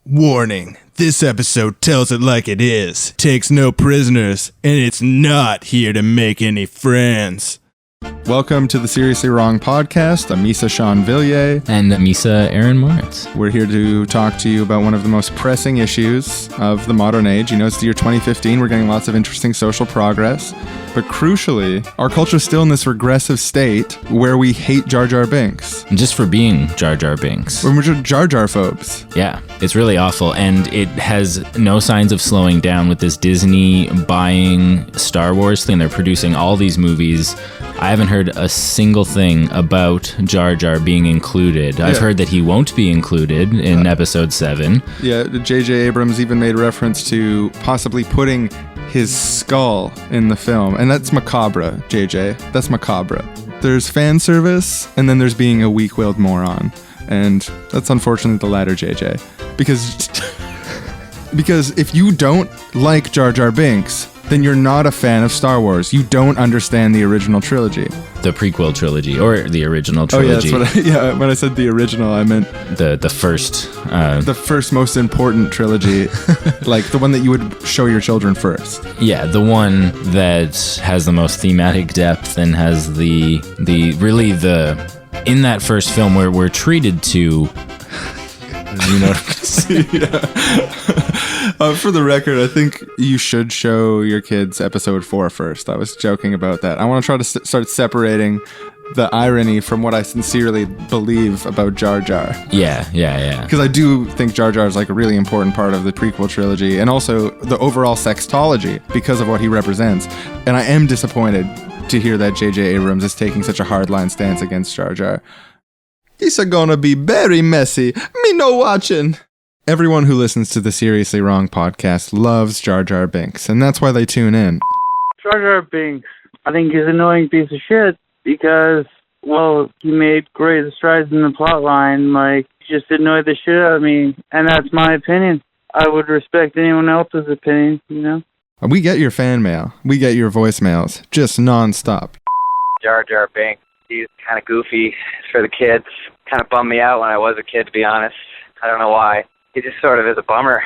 Warning, this episode tells it like it is, takes no prisoners, and it's not here to make any friends. Welcome to the Srsly Wrong podcast. I'm Misa Shawn Villiers. And Misa Aaron Moritz. We're here to talk to you about one of the most pressing issues of the modern age. You know, it's the year 2015. We're getting lots of interesting social progress. But crucially, our culture is still in this regressive state where we hate Jar Jar Binks. Just for being Jar Jar Binks. We're Jar Jar phobes. Yeah, it's really awful. And it has no signs of slowing down with this Disney buying Star Wars thing. They're producing all these movies. I haven't heard a single thing about Jar Jar being included. I've heard that he won't be included in episode 7. Yeah, J.J. Abrams even made reference to possibly putting his skull in the film. And that's macabre, JJ. That's macabre. There's fan service, and then there's being a weak-willed moron. And that's unfortunately the latter, JJ. Because if you don't like Jar Jar Binks, then you're not a fan of Star Wars. You don't understand the original trilogy. The prequel trilogy, or the original trilogy. Oh, yeah, that's when I said the original, I meant the first. The first most important trilogy, like the one that you would show your children first. Yeah, the one that has the most thematic depth and has the in that first film where we're treated to. You know what I'm saying? Yeah. For the record, I think you should show your kids episode 4 first. I was joking about that. I want to try to start separating the irony from what I sincerely believe about Jar Jar. Yeah. Because I do think Jar Jar is like a really important part of the prequel trilogy and also the overall sextology because of what he represents. And I am disappointed to hear that J.J. Abrams is taking such a hardline stance against Jar Jar. It's gonna be very messy. Me no watching. Everyone who listens to the Srsly Wrong podcast loves Jar Jar Binks, and that's why they tune in. Jar Jar Binks, I think he's an annoying piece of shit because, well, he made great strides in the plot line. Like, he just annoyed the shit out of me, and that's my opinion. I would respect anyone else's opinion, you know? We get your fan mail. We get your voicemails, just nonstop. Jar Jar Binks. He's kind of goofy for the kids. Kind of bummed me out when I was a kid, to be honest. I don't know why. He just sort of is a bummer.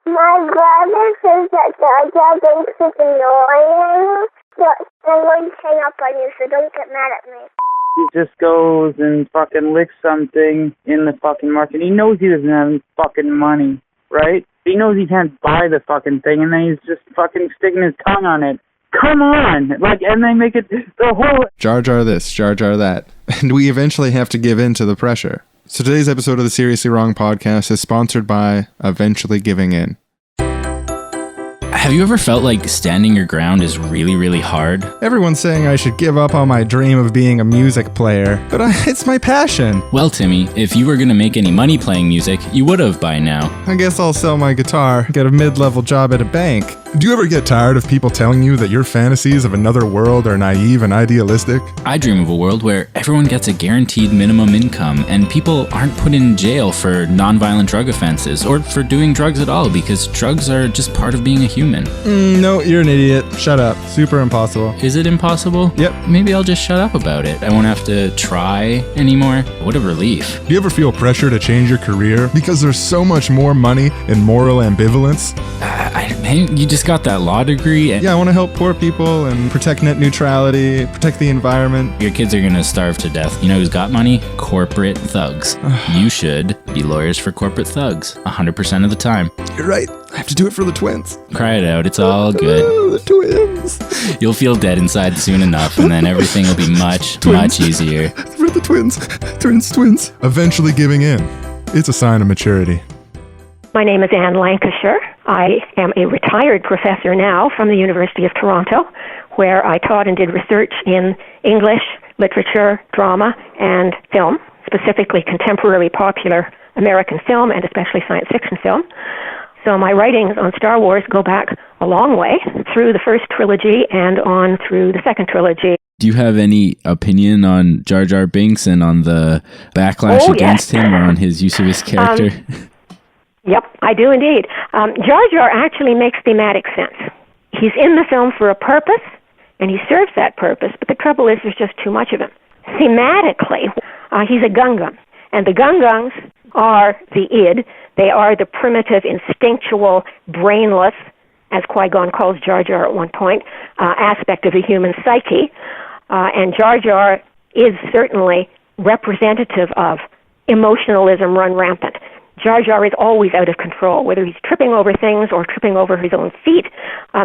My brother says that Jar Jar Binks is annoying, but I'm going to hang up on you, so don't get mad at me. He just goes and fucking licks something in the fucking market. He knows he doesn't have any fucking money, right? He knows he can't buy the fucking thing, and then he's just fucking sticking his tongue on it. Come on! And they make it the whole... Jar Jar this, Jar Jar that. And we eventually have to give in to the pressure. So today's episode of the Srsly Wrong podcast is sponsored by Eventually Giving In. Have you ever felt like standing your ground is really, really hard? Everyone's saying I should give up on my dream of being a music player, but it's my passion. Well, Timmy, if you were going to make any money playing music, you would have by now. I guess I'll sell my guitar, get a mid-level job at a bank. Do you ever get tired of people telling you that your fantasies of another world are naive and idealistic? I dream of a world where everyone gets a guaranteed minimum income and people aren't put in jail for nonviolent drug offenses or for doing drugs at all because drugs are just part of being a human. No, you're an idiot. Shut up. Super impossible. Is it impossible? Yep. Maybe I'll just shut up about it. I won't have to try anymore. What a relief. Do you ever feel pressure to change your career because there's so much more money in moral ambivalence? You just got that law degree. Yeah, I want to help poor people and protect net neutrality, protect the environment. Your kids are going to starve to death. You know who's got money? Corporate thugs. You should be lawyers for corporate thugs 100% of the time. You're right. I have to do it for the twins. Cry it out. It's all good. The twins. You'll feel dead inside soon enough, and then everything will be much easier. For the twins. Twins. Eventually giving in. It's a sign of maturity. My name is Anne Lancashire. I am a retired professor now from the University of Toronto, where I taught and did research in English, literature, drama, and film, specifically contemporary popular American film and especially science fiction film. So my writings on Star Wars go back a long way, through the first trilogy and on through the second trilogy. Do you have any opinion on Jar Jar Binks and on the backlash against him or on his use of his character? Yep, I do indeed. Jar Jar actually makes thematic sense. He's in the film for a purpose, and he serves that purpose, but the trouble is there's just too much of him. Thematically, he's a Gungan, and the Gungans are the id, They are the primitive, instinctual, brainless, as Qui-Gon calls Jar Jar at one point, aspect of the human psyche. And Jar Jar is certainly representative of emotionalism run rampant. Jar Jar is always out of control, whether he's tripping over things or tripping over his own feet.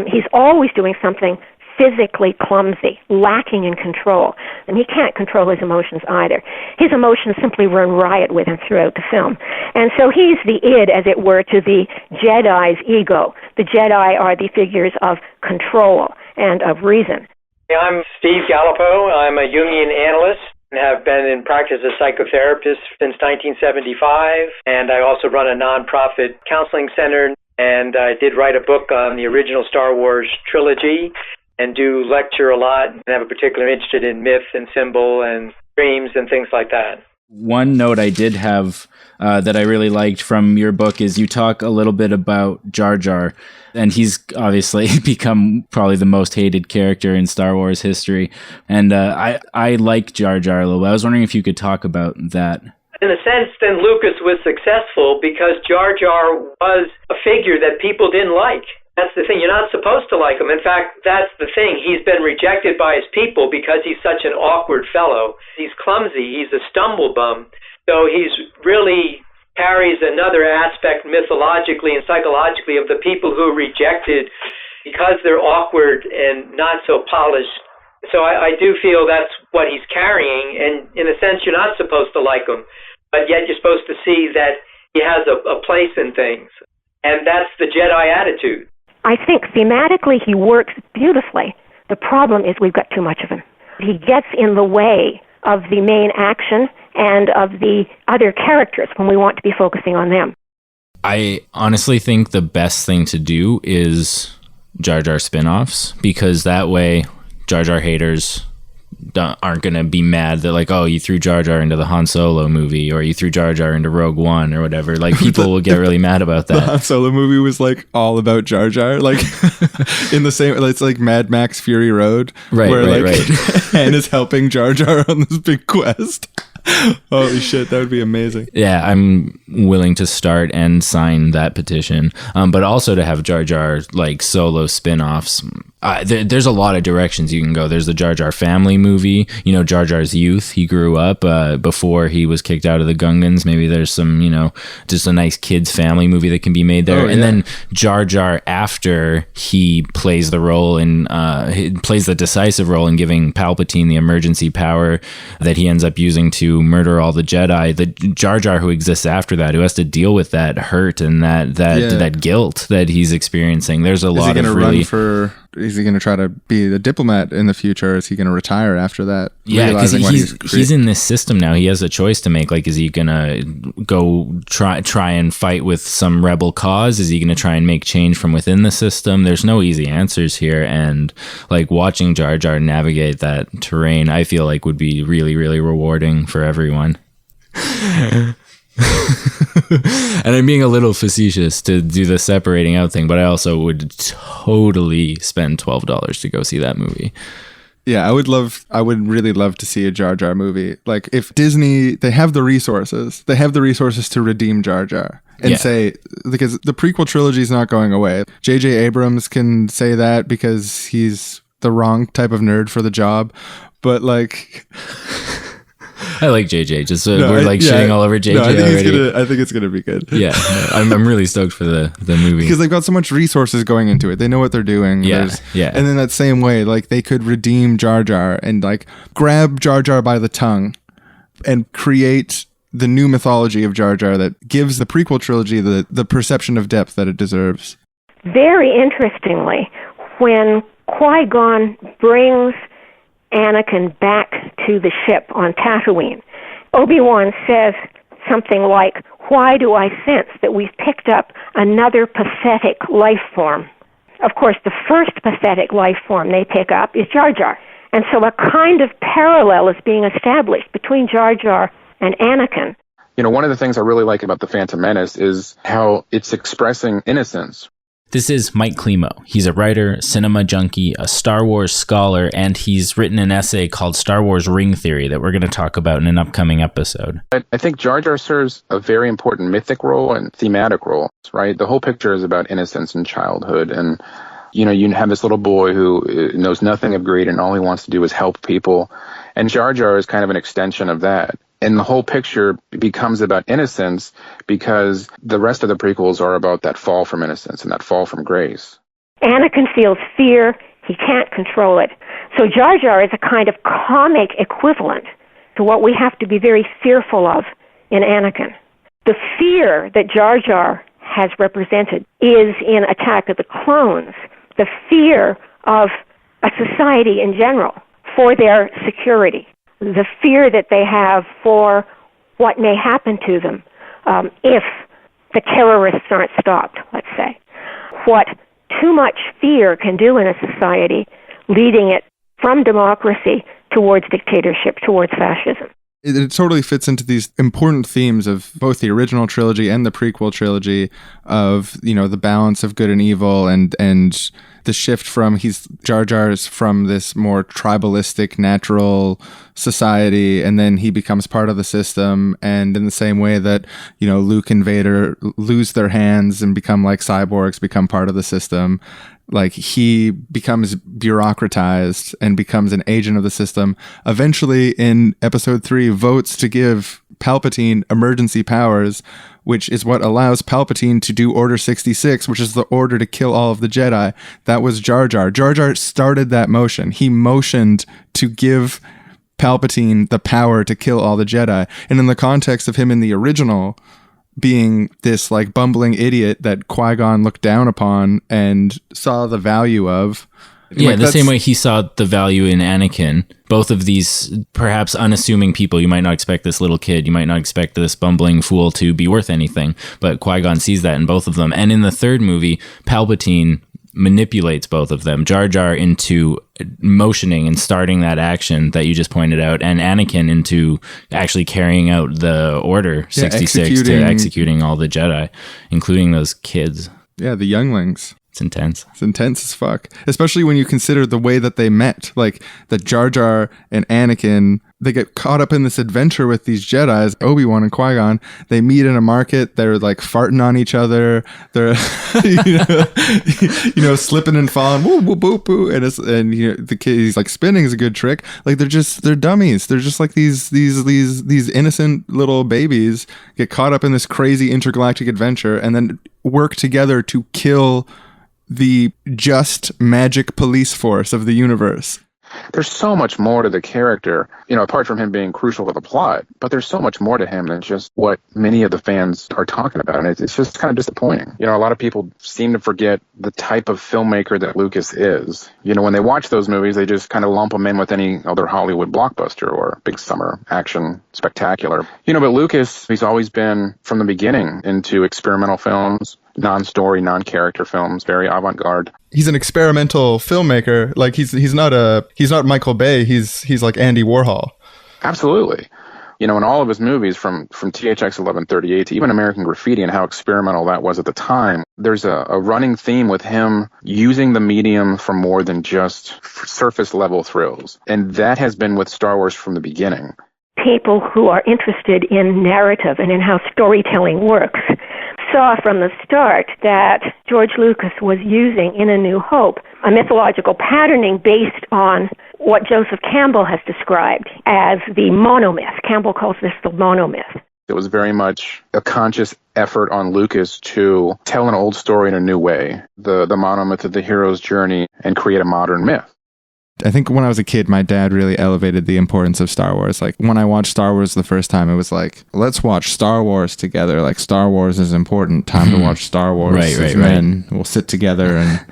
He's always doing something physically clumsy, lacking in control. And he can't control his emotions either. His emotions simply run riot with him throughout the film. And so he's the id, as it were, to the Jedi's ego. The Jedi are the figures of control and of reason. I'm Steve Galipeau. I'm a Jungian analyst and have been in practice as a psychotherapist since 1975. And I also run a nonprofit counseling center. And I did write a book on the original Star Wars trilogy and do lecture a lot and have a particular interest in myth and symbol and dreams and things like that. One note I did have that I really liked from your book is you talk a little bit about Jar Jar, and he's obviously become probably the most hated character in Star Wars history. And I like Jar Jar a little bit. I was wondering if you could talk about that. In a sense, then Lucas was successful because Jar Jar was a figure that people didn't like. That's the thing. You're not supposed to like him. In fact, that's the thing. He's been rejected by his people because he's such an awkward fellow. He's clumsy. He's a stumble bum. So he's really carries another aspect mythologically and psychologically of the people who are rejected because they're awkward and not so polished. So I do feel that's what he's carrying. And in a sense, you're not supposed to like him, but yet you're supposed to see that he has a place in things. And that's the Jedi attitude. I think thematically he works beautifully. The problem is we've got too much of him. He gets in the way of the main action and of the other characters when we want to be focusing on them. I honestly think the best thing to do is Jar Jar spin-offs, because that way Jar Jar haters aren't going to be mad that, like, oh, you threw Jar Jar into the Han Solo movie, or you threw Jar Jar into Rogue One or whatever. Like, people will get really mad about that. The Han Solo movie was like all about Jar Jar, like in the same, it's like Mad Max Fury Road, right, where right. Han is helping Jar Jar on this big quest. Holy shit, that would be amazing. Yeah, I'm willing to start and sign that petition. But also to have Jar Jar like solo spin-offs. There's a lot of directions you can go. There's the Jar Jar family movie, you know, Jar Jar's youth. He grew up before he was kicked out of the Gungans. Maybe there's some, you know, just a nice kids family movie that can be made there. And then Jar Jar after he plays the role in, he plays the decisive role in giving Palpatine the emergency power that he ends up using to murder all the Jedi. The Jar Jar who exists after that, who has to deal with that hurt and that guilt that he's experiencing. There's a lot of really... Is he going to try to be the diplomat in the future? Is he going to retire after that? Yeah, because he's in this system now. He has a choice to make. Like, is he going to go try and fight with some rebel cause? Is he going to try and make change from within the system? There's no easy answers here. And like watching Jar Jar navigate that terrain, I feel like would be really, really rewarding for everyone. And I'm being a little facetious to do the separating out thing, but I also would totally spend $12 to go see that movie. Yeah, I would really love to see a Jar Jar movie. Like, if Disney, they have the resources to redeem Jar Jar and say, because the prequel trilogy is not going away. J.J. Abrams can say that because he's the wrong type of nerd for the job, but like... I like JJ. Just we're shitting all over JJ already. I think it's gonna be good. Yeah, I'm really stoked for the movie because they've got so much resources going into it. They know what they're doing. Yeah. And in that same way, like they could redeem Jar Jar and like grab Jar Jar by the tongue and create the new mythology of Jar Jar that gives the prequel trilogy the perception of depth that it deserves. Very interestingly, when Qui-Gon brings Anakin back to the ship on Tatooine, Obi-Wan says something like, "Why do I sense that we've picked up another pathetic life form?" Of course, the first pathetic life form they pick up is Jar Jar. And so a kind of parallel is being established between Jar Jar and Anakin. You know, one of the things I really like about The Phantom Menace is how it's expressing innocence. This is Mike Klimo. He's a writer, cinema junkie, a Star Wars scholar, and he's written an essay called Star Wars Ring Theory that we're going to talk about in an upcoming episode. I think Jar Jar serves a very important mythic role and thematic role, right? The whole picture is about innocence and childhood, and you have this little boy who knows nothing of greed and all he wants to do is help people, and Jar Jar is kind of an extension of that. And the whole picture becomes about innocence because the rest of the prequels are about that fall from innocence and that fall from grace. Anakin feels fear. He can't control it. So Jar Jar is a kind of comic equivalent to what we have to be very fearful of in Anakin. The fear that Jar Jar has represented is in Attack of the Clones, the fear of a society in general for their security. The fear that they have for what may happen to them if the terrorists aren't stopped, let's say. What too much fear can do in a society, leading it from democracy towards dictatorship, towards fascism. It totally fits into these important themes of both the original trilogy and the prequel trilogy of, the balance of good and evil and the shift from Jar Jar's from this more tribalistic natural society, and then he becomes part of the system. And in the same way that, Luke and Vader lose their hands and become like cyborgs, become part of the system, like he becomes bureaucratized and becomes an agent of the system. Eventually in episode 3 votes to give Palpatine emergency powers, which is what allows Palpatine to do Order 66, which is the order to kill all of the Jedi. That was Jar Jar. Jar Jar started that motion. He motioned to give Palpatine the power to kill all the Jedi. And in the context of him in the original being this like bumbling idiot that Qui-Gon looked down upon and saw the value of. Yeah, the same way he saw the value in Anakin. Both of these perhaps unassuming people, you might not expect this little kid, you might not expect this bumbling fool to be worth anything, but Qui-Gon sees that in both of them. And in the third movie, Palpatine manipulates both of them, Jar Jar into motioning and starting that action that you just pointed out, and Anakin into actually carrying out the Order 66 to executing all the Jedi, including those kids. Yeah, the younglings. It's intense. It's intense as fuck. Especially when you consider the way that they met. Like, that Jar Jar and Anakin, they get caught up in this adventure with these Jedis, Obi-Wan and Qui-Gon. They meet in a market. They're like farting on each other. They're, slipping and falling. Woo, woo, boo, boo. And the kid, he's like, spinning is a good trick. Like, they're dummies. They're just like these innocent little babies get caught up in this crazy intergalactic adventure and then work together to kill the just magic police force of the universe. There's so much more to the character, apart from him being crucial to the plot, but there's so much more to him than just what many of the fans are talking about. And it's just kind of disappointing. A lot of people seem to forget the type of filmmaker that Lucas is. When they watch those movies, they just kind of lump them in with any other Hollywood blockbuster or big summer action spectacular. But Lucas, he's always been from the beginning into experimental films, non-story, non-character films, very avant-garde. He's an experimental filmmaker. Like he's not Michael Bay. He's like Andy Warhol. Absolutely. In all of his movies, from THX 1138 to even American Graffiti and how experimental that was at the time, there's a running theme with him using the medium for more than just surface level thrills. And that has been with Star Wars from the beginning. People who are interested in narrative and in how storytelling works saw from the start that George Lucas was using in A New Hope a mythological patterning based on what Joseph Campbell has described as the monomyth. Campbell calls this the monomyth. It was very much a conscious effort on Lucas to tell an old story in a new way, the monomyth of the hero's journey, and create a modern myth. I think when I was a kid, my dad really elevated the importance of Star Wars. Like, when I watched Star Wars the first time, it was like, let's watch Star Wars together. Like, Star Wars is important. Time to watch Star Wars. Right. Men. We'll sit together and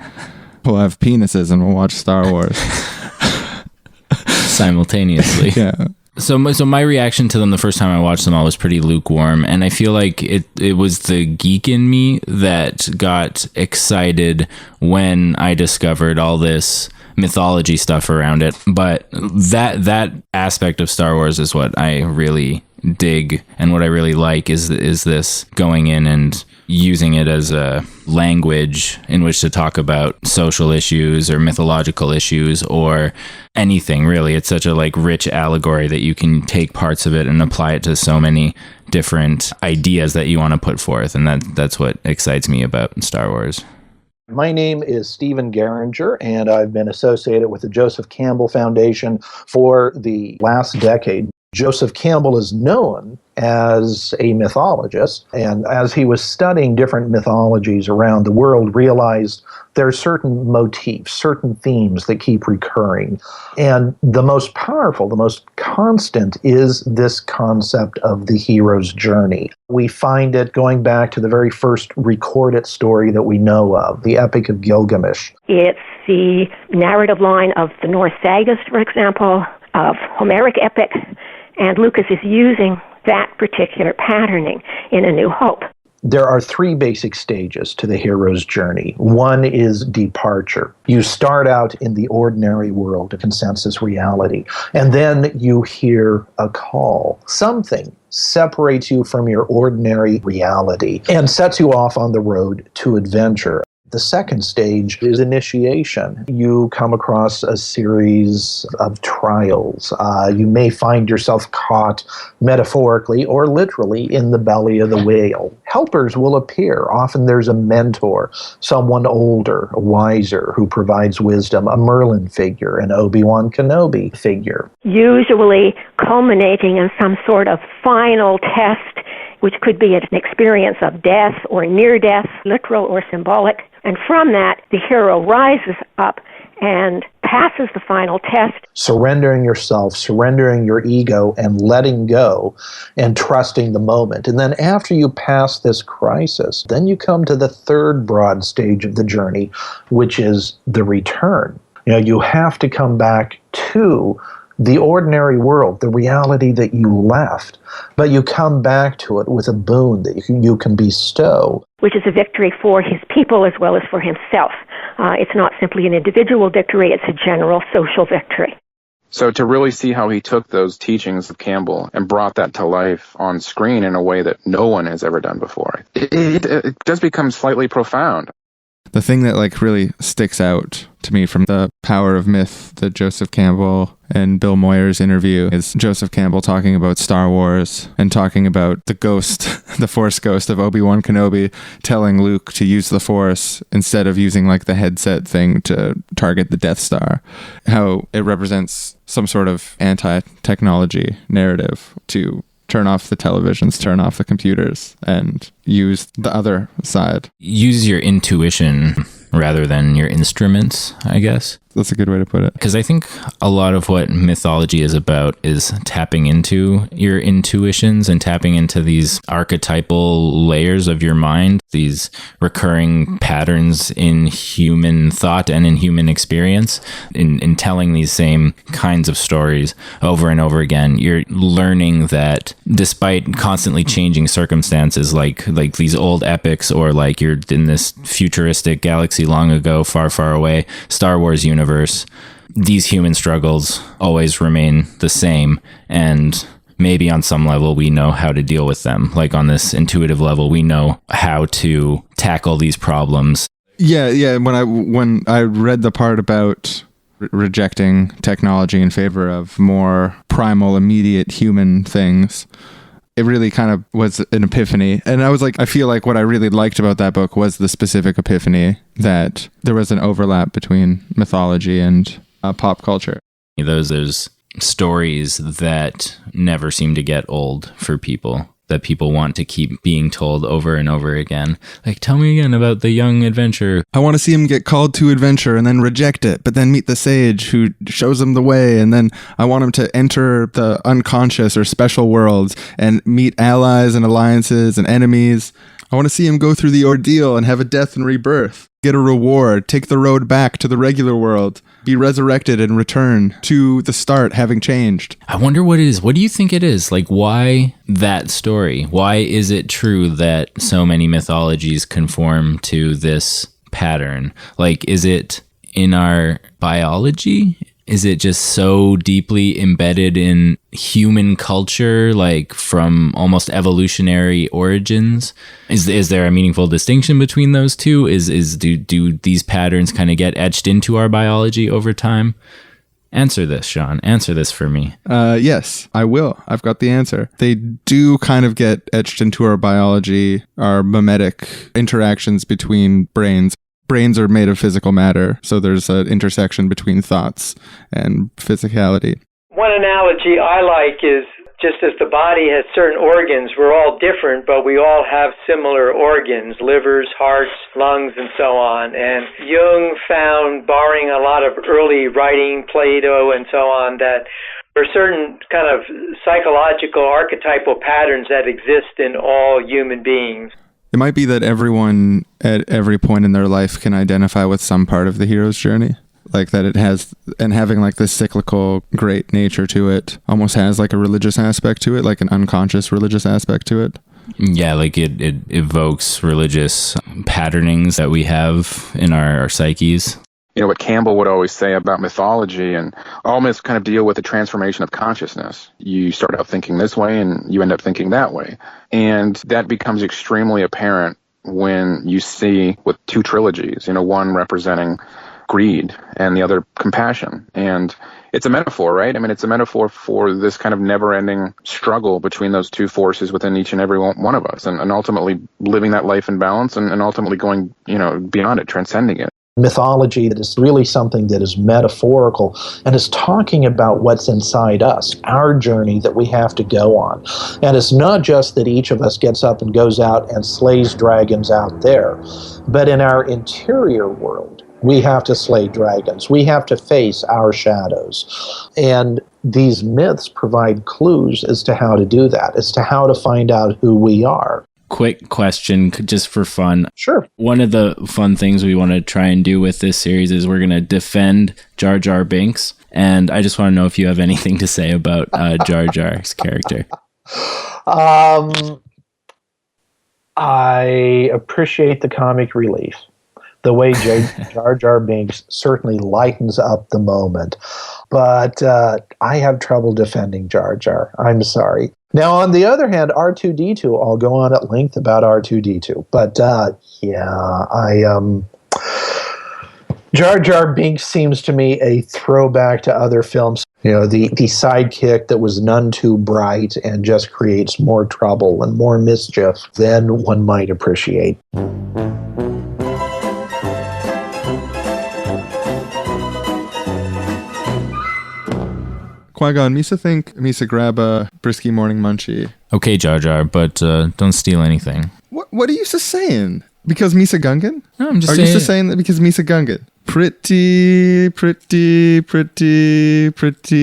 we'll have penises and we'll watch Star Wars. Simultaneously. Yeah. So my reaction to them the first time I watched them all was pretty lukewarm, and I feel like it was the geek in me that got excited when I discovered all this mythology stuff around it. But that aspect of Star Wars is what I really dig and what I really like is this going in and using it as a language in which to talk about social issues or mythological issues or anything really. It's such a rich allegory that you can take parts of it and apply it to so many different ideas that you want to put forth, and that's what excites me about Star Wars. My name is Stephen Garringer, and I've been associated with the Joseph Campbell Foundation for the last decade. Joseph Campbell is known as a mythologist, and as he was studying different mythologies around the world, realized there are certain motifs, certain themes that keep recurring. And the most powerful, the most constant is this concept of the hero's journey. We find it going back to the very first recorded story that we know of, the Epic of Gilgamesh. It's the narrative line of the Norse sagas, for example, of Homeric epic, and Lucas is using that particular patterning in A New Hope. There are three basic stages to the hero's journey. One is departure. You start out in the ordinary world, a consensus reality, and then you hear a call. Something separates you from your ordinary reality and sets you off on the road to adventure. The second stage is initiation. You come across a series of trials. You may find yourself caught metaphorically or literally in the belly of the whale. Helpers will appear. Often there's a mentor, someone older, wiser, who provides wisdom, a Merlin figure, an Obi-Wan Kenobi figure. Usually culminating in some sort of final test, which could be an experience of death or near death, literal or symbolic. And from that, the hero rises up and passes the final test. Surrendering yourself, surrendering your ego, and letting go and trusting the moment. And then after you pass this crisis, then you come to the third broad stage of the journey, which is the return. You have to come back to the ordinary world, the reality that you left, but you come back to it with a boon that you can bestow. Which is a victory for his people as well as for himself. It's not simply an individual victory, it's a general social victory. So to really see how he took those teachings of Campbell and brought that to life on screen in a way that no one has ever done before, it does become slightly profound. The thing that really sticks out to me from the Power of Myth, the Joseph Campbell and Bill Moyers interview, is Joseph Campbell talking about Star Wars and talking about the ghost, the Force ghost of Obi-Wan Kenobi, telling Luke to use the Force instead of using the headset thing to target the Death Star. How it represents some sort of anti-technology narrative to turn off the televisions, turn off the computers, and use the other side. Use your intuition rather than your instruments, I guess. That's a good way to put it. Because I think a lot of what mythology is about is tapping into your intuitions and tapping into these archetypal layers of your mind, these recurring patterns in human thought and in human experience. In telling these same kinds of stories over and over again, you're learning that despite constantly changing circumstances, like these old epics, or you're in this futuristic galaxy long ago, far, far away, Star Wars universe, these human struggles always remain the same, and maybe on some level we know how to deal with them. On this intuitive level, we know how to tackle these problems. Yeah. When I read the part about rejecting technology in favor of more primal, immediate human things, it really kind of was an epiphany. And I was I feel like what I really liked about that book was the specific epiphany that there was an overlap between mythology and pop culture. Those stories that never seem to get old for people, that people want to keep being told over and over again. Tell me again about the young adventurer. I want to see him get called to adventure and then reject it, but then meet the sage who shows him the way. And then I want him to enter the unconscious or special worlds and meet allies and alliances and enemies. I want to see him go through the ordeal and have a death and rebirth, get a reward, take the road back to the regular world, be resurrected and return to the start having changed. I wonder what it is. What do you think it is? Why that story? Why is it true that so many mythologies conform to this pattern? Is it in our biology? Is it just so deeply embedded in human culture, like from almost evolutionary origins? Is there a meaningful distinction between those two? Do these patterns kind of get etched into our biology over time? Answer this, Shawn. Answer this for me. Yes, I will. I've got the answer. They do kind of get etched into our biology, our mimetic interactions between brains. Brains are made of physical matter, so there's an intersection between thoughts and physicality. One analogy I like is just as the body has certain organs, we're all different, but we all have similar organs, livers, hearts, lungs, and so on. And Jung found, barring a lot of early writing, Plato and so on, that there are certain kind of psychological archetypal patterns that exist in all human beings. It might be that everyone at every point in their life can identify with some part of the hero's journey. Like that it has, and having like this cyclical great nature to it almost has like a religious aspect to it, like an unconscious religious aspect to it. Yeah, like it evokes religious patternings that we have in our psyches. You know, what Campbell would always say about mythology, and all myths kind of deal with the transformation of consciousness. You start out thinking this way and you end up thinking that way. And that becomes extremely apparent when you see with two trilogies, you know, one representing greed and the other compassion. And it's a metaphor, right? I mean, it's a metaphor for this kind of never-ending struggle between those two forces within each and every one of us, and ultimately living that life in balance and ultimately going, you know, beyond it, transcending it. Mythology that is really something that is metaphorical and is talking about what's inside us, our journey that we have to go on. And it's not just that each of us gets up and goes out and slays dragons out there, but in our interior world, we have to slay dragons. We have to face our shadows. And these myths provide clues as to how to do that, as to how to find out who we are. Quick question, just for fun. Sure. One of the fun things we want to try and do with this series is we're going to defend Jar Jar Binks. And I just want to know if you have anything to say about Jar Jar's character. I appreciate the comic relief. The way Jar Jar Binks certainly lightens up the moment. But I have trouble defending Jar Jar. I'm sorry. Now, on the other hand, R2-D2, I'll go on at length about R2-D2. But, Jar Jar Binks seems to me a throwback to other films. You know, the sidekick that was none too bright and just creates more trouble and more mischief than one might appreciate. Qui-Gon, Misa grab a brisky morning munchie. Okay, Jar Jar, but don't steal anything. What are you saying? Because Misa Gungan? No, I'm just saying... Are you saying that because Misa Gungan? Pretty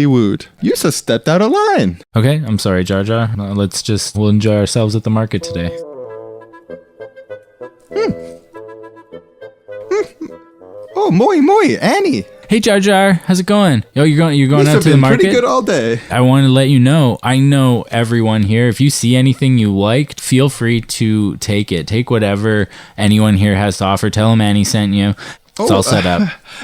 wooed. You just stepped out of line. Okay, I'm sorry, Jar Jar. We'll enjoy ourselves at the market today. Oh, moi, Annie. Hey, Jar Jar, how's it going? Yo, you're going out to the market? Pretty good all day. I want to let you know, I know everyone here. If you see anything you liked, feel free to take it. Take whatever anyone here has to offer. Tell them Annie sent you. It's all set up.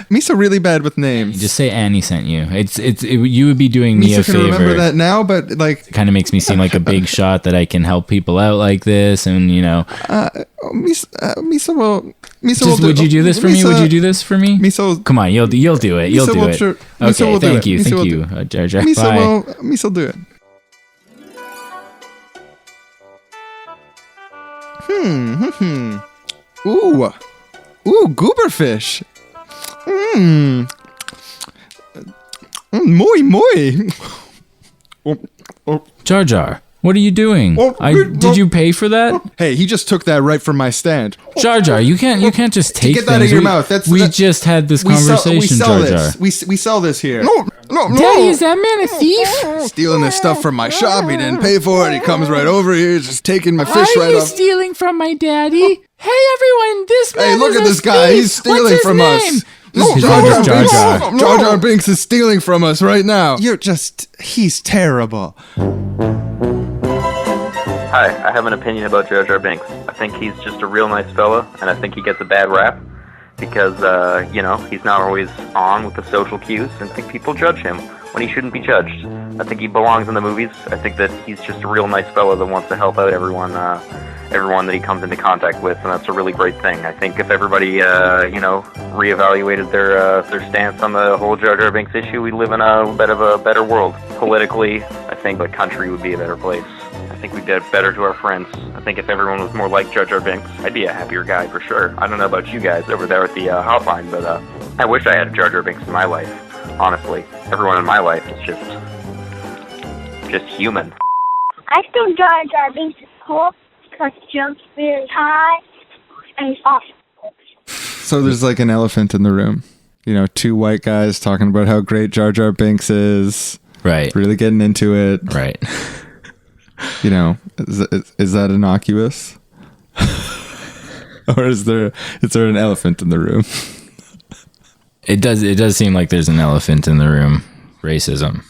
Misa really bad with names. Just say Annie sent you. You would be doing me a favor. Misa can remember that now, but like... It kind of makes me seem like a big shot that I can help people out like this, and you know... Misa will... Would you do this for me? Would you do this for me? Misa... Come on, you'll do it. You'll do it. Okay, thank you, Jar Jar. Bye. Misa will do it. Ooh, gooberfish. Moi. Jar Jar, what are you doing? Did you pay for that? Hey, he just took that right from my stand. Jar Jar, you can't just take get that out of your mouth. We just had this conversation, Jar Jar. We sell this here. No. Daddy, is that man a thief? Stealing this stuff from my shop. He didn't pay for it. He comes right over here, just taking my fish right off. Why are you stealing from my daddy? Hey, everyone, this man look at this guy. Thief. He's stealing from us. Jar Jar. Jar Jar Binks is stealing from us right now. He's terrible. Hi, I have an opinion about Jar Jar Binks. I think he's just a real nice fella, and I think he gets a bad rap. because, he's not always on with the social cues, and I think people judge him when he shouldn't be judged. I think he belongs in the movies. I think that he's just a real nice fellow that wants to help out everyone that he comes into contact with, and that's a really great thing. I think if everybody, reevaluated their stance on the whole Jar Jar Binks issue, we'd live in a bit of a better world. Politically, I think the country would be a better place. I think we'd get better to our friends. I think if everyone was more like Jar Jar Binks, I'd be a happier guy for sure. I don't know about you guys over there at the hotline, but I wish I had a Jar Jar Binks in my life. Honestly, everyone in my life is just human. I still Jar Jar Binks is cool because he jumps really high and he's awesome. So there's like an elephant in the room. Two white guys talking about how great Jar Jar Binks is. Right. Really getting into it. Right. Is that innocuous? Or is there an elephant in the room? It does seem like there's an elephant in the room. Racism.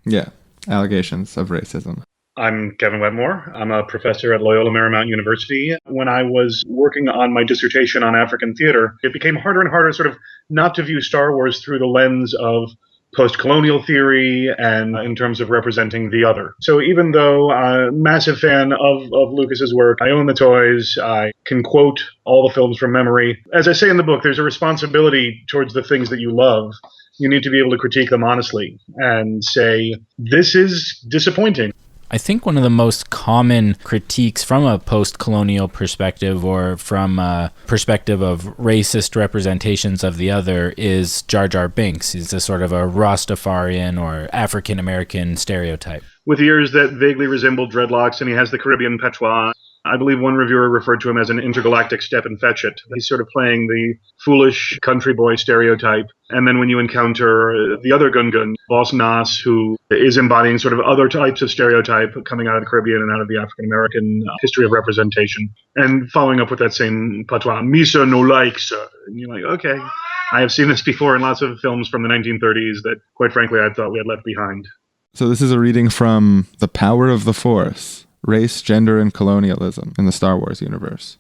Yeah. Allegations of racism. I'm Kevin Wetmore. I'm a professor at Loyola Marymount University. When I was working on my dissertation on African theater, it became harder and harder sort of not to view Star Wars through the lens of post-colonial theory and in terms of representing the other. So even though I'm a massive fan of Lucas's work, I own the toys, I can quote all the films from memory. As I say in the book, there's a responsibility towards the things that you love. You need to be able to critique them honestly and say, this is disappointing. I think one of the most common critiques from a post-colonial perspective or from a perspective of racist representations of the other is Jar Jar Binks. He's a sort of a Rastafarian or African-American stereotype. With ears that vaguely resemble dreadlocks, and he has the Caribbean patois. I believe one reviewer referred to him as an intergalactic Step and Fetch It. He's sort of playing the foolish country boy stereotype. And then when you encounter the other Gungun, Boss Nass, who is embodying sort of other types of stereotype coming out of the Caribbean and out of the African-American history of representation, and following up with that same patois, Misa no like, sir. And you're like, okay, I have seen this before in lots of films from the 1930s that, quite frankly, I thought we had left behind. So this is a reading from The Power of the Force. Race, Gender, and Colonialism in the Star Wars universe.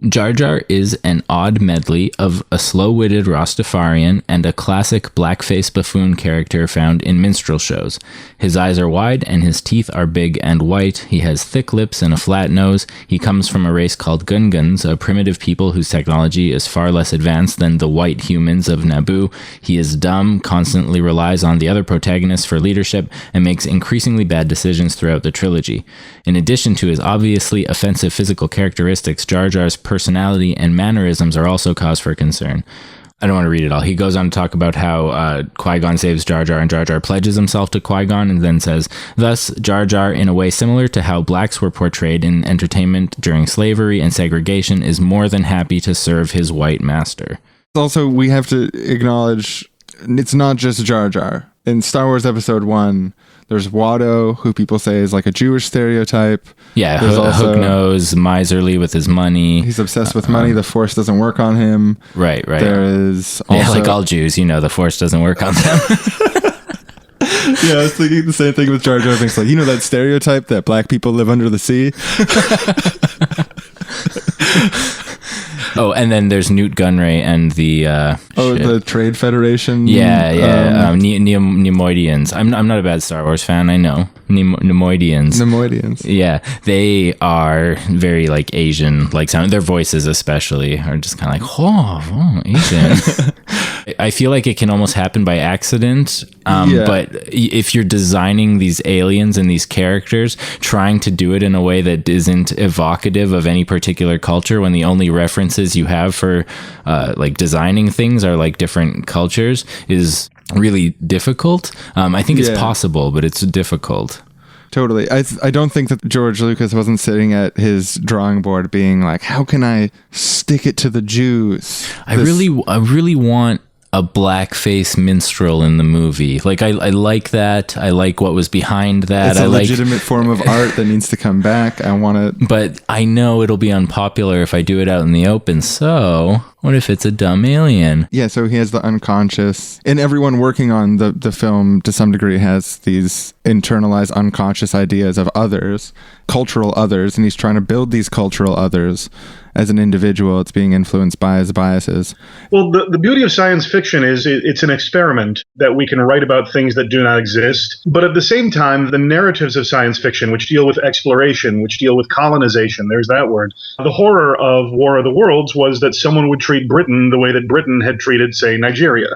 Jar Jar is an odd medley of a slow-witted Rastafarian and a classic blackface buffoon character found in minstrel shows. His eyes are wide and his teeth are big and white. He has thick lips and a flat nose. He comes from a race called Gungans, a primitive people whose technology is far less advanced than the white humans of Naboo. He is dumb, constantly relies on the other protagonists for leadership, and makes increasingly bad decisions throughout the trilogy. In addition to his obviously offensive physical characteristics, Jar Jar's personality and mannerisms are also cause for concern. I don't want to read it all. He goes on to talk about how Qui-Gon saves Jar Jar and Jar Jar pledges himself to Qui-Gon and then says, thus, Jar Jar, in a way similar to how blacks were portrayed in entertainment during slavery and segregation, is more than happy to serve his white master. Also, we have to acknowledge it's not just Jar Jar. In Star Wars Episode 1, there's Watto, who people say is like a Jewish stereotype. Yeah, there's also hook-nosed, miserly with his money. He's obsessed with money. The Force doesn't work on him. Right. There is also... Yeah, like all Jews, the Force doesn't work on them. Yeah, I was thinking the same thing with Jar Jar Binks. Like, that stereotype that black people live under the sea? Oh, and then there's Newt Gunray and the the Trade Federation. Nemoidians. I'm not a bad Star Wars fan. I know Nemoidians. Yeah, they are very like Asian like sound. Their voices especially are just kind of like Asian. I feel like it can almost happen by accident. But if you're designing these aliens and these characters, trying to do it in a way that isn't evocative of any particular culture, when the only references you have for like designing things are like different cultures, is really difficult. I think it's possible, but it's difficult. Totally. I don't think that George Lucas wasn't sitting at his drawing board being like, how can I stick it to the Jews? I really want a blackface minstrel in the movie. Like I like that. I like what was behind that. It's a legitimate form of art that needs to come back. I want to, but I know it'll be unpopular if I do it out in the open. So what if it's a dumb alien? Yeah. So he has the unconscious, and everyone working on the film to some degree has these internalized unconscious ideas of others, cultural others, and he's trying to build these cultural others. as an individual. It's being influenced by his biases. Well, the beauty of science fiction is it's an experiment that we can write about things that do not exist. But at the same time, the narratives of science fiction, which deal with exploration, which deal with colonization, there's that word. The horror of War of the Worlds was that someone would treat Britain the way that Britain had treated, say, Nigeria.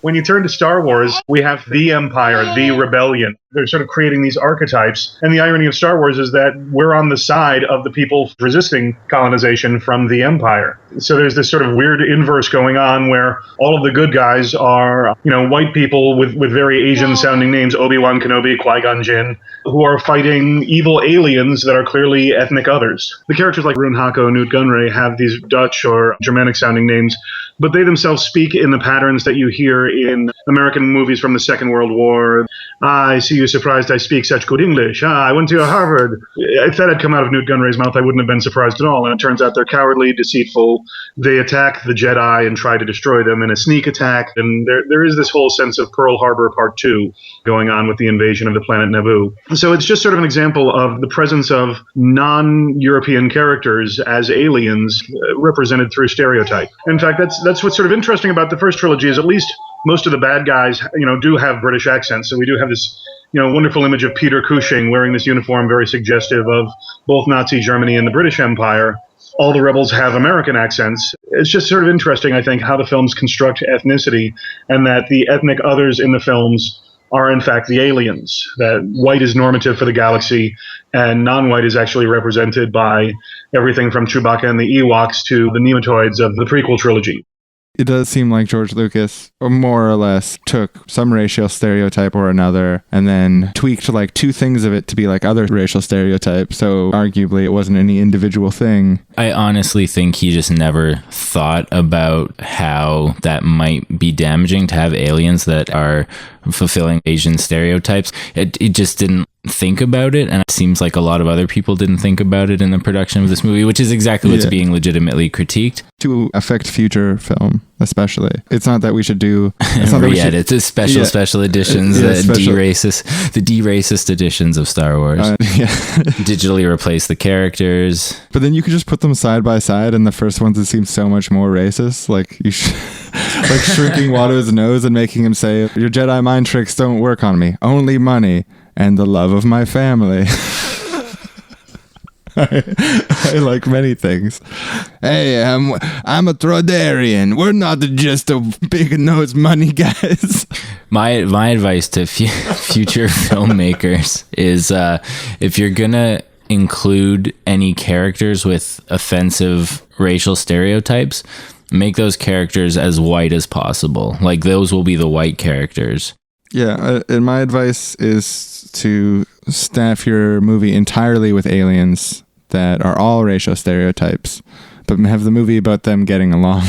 When you turn to Star Wars, we have the Empire, the Rebellion. They're sort of creating these archetypes. And the irony of Star Wars is that we're on the side of the people resisting colonization from the Empire. So there's this sort of weird inverse going on where all of the good guys are, white people with very Asian-sounding names, Obi-Wan Kenobi, Qui-Gon Jinn, who are fighting evil aliens that are clearly ethnic others. The characters like Rune Hako, Newt Gunray have these Dutch or Germanic-sounding names, but they themselves speak in the patterns that you hear in American movies from the Second World War. I see you surprised I speak such good English. I went to Harvard. If that had come out of Newt Gunray's mouth, I wouldn't have been surprised at all. And it turns out they're cowardly, deceitful. They attack the Jedi and try to destroy them in a sneak attack. And there is this whole sense of Pearl Harbor Part 2 going on with the invasion of the planet Naboo. So it's just sort of an example of the presence of non-European characters as aliens represented through stereotype. In fact, that's what's sort of interesting about the first trilogy is at least most of the bad guys, do have British accents. So we do have this, wonderful image of Peter Cushing wearing this uniform, very suggestive of both Nazi Germany and the British Empire. All the rebels have American accents. It's just sort of interesting, I think, how the films construct ethnicity and that the ethnic others in the films are in fact the aliens, that white is normative for the galaxy and non-white is actually represented by everything from Chewbacca and the Ewoks to the nematoids of the prequel trilogy. It does seem like George Lucas more or less took some racial stereotype or another and then tweaked like two things of it to be like other racial stereotypes. So arguably it wasn't any individual thing. I honestly think he just never thought about how that might be damaging to have aliens that are fulfilling Asian stereotypes. It just didn't think about it, and it seems like a lot of other people didn't think about it in the production of this movie, which is exactly what's being legitimately critiqued. To affect future film, especially. It's not that we should do re-edits, it's special editions, the de-racist editions of Star Wars. Digitally replace the characters. But then you could just put them side by side, and the first ones it seems so much more racist. Like you should, like shrinking Watto's nose and making him say, "Your Jedi mind tricks don't work on me. Only money and the love of my family." I like many things. Hey, I'm a Trodarian. We're not just a big-nosed money guys. My advice to future filmmakers is if you're gonna include any characters with offensive racial stereotypes, make those characters as white as possible. Like those will be the white characters. Yeah, and my advice is to staff your movie entirely with aliens that are all racial stereotypes, but have the movie about them getting along.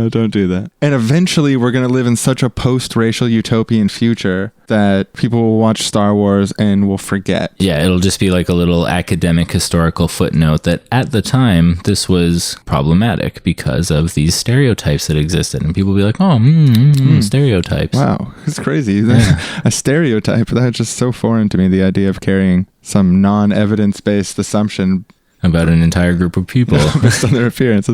Don't do that. And eventually we're going to live in such a post-racial utopian future that people will watch Star Wars and will forget. Yeah, it'll just be like a little academic historical footnote that at the time this was problematic because of these stereotypes that existed. And people will be like, stereotypes. Wow, it's crazy. Yeah. A stereotype, that's just so foreign to me, the idea of carrying some non-evidence-based assumption about an entire group of people based on their appearance.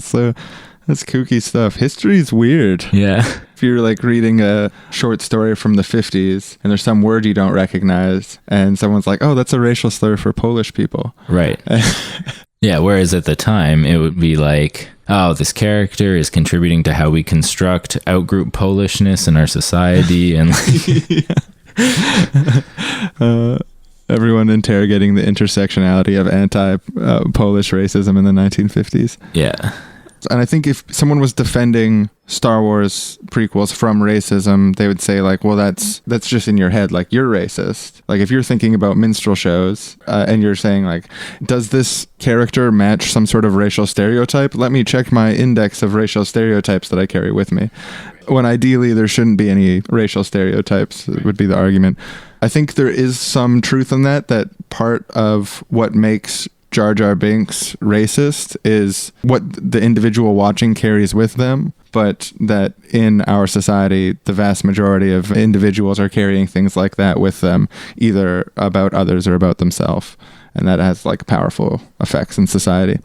That's kooky stuff. History's weird. Yeah. If you're like reading a short story from the 50s and there's some word you don't recognize and someone's like, "Oh, that's a racial slur for Polish people." Right. Yeah, whereas at the time it would be like, "Oh, this character is contributing to how we construct outgroup Polishness in our society." And everyone interrogating the intersectionality of anti-Polish racism in the 1950s. Yeah. And I think if someone was defending Star Wars prequels from racism, they would say like, well, that's just in your head. Like, you're racist. Like, if you're thinking about minstrel shows and you're saying like, does this character match some sort of racial stereotype? Let me check my index of racial stereotypes that I carry with me. When ideally there shouldn't be any racial stereotypes, would be the argument. I think there is some truth in that part of what makes Jar Jar Binks racist is what the individual watching carries with them. but that in our society, the vast majority of individuals are carrying things like that with them, either about others or about themselves. And that has like powerful effects in society.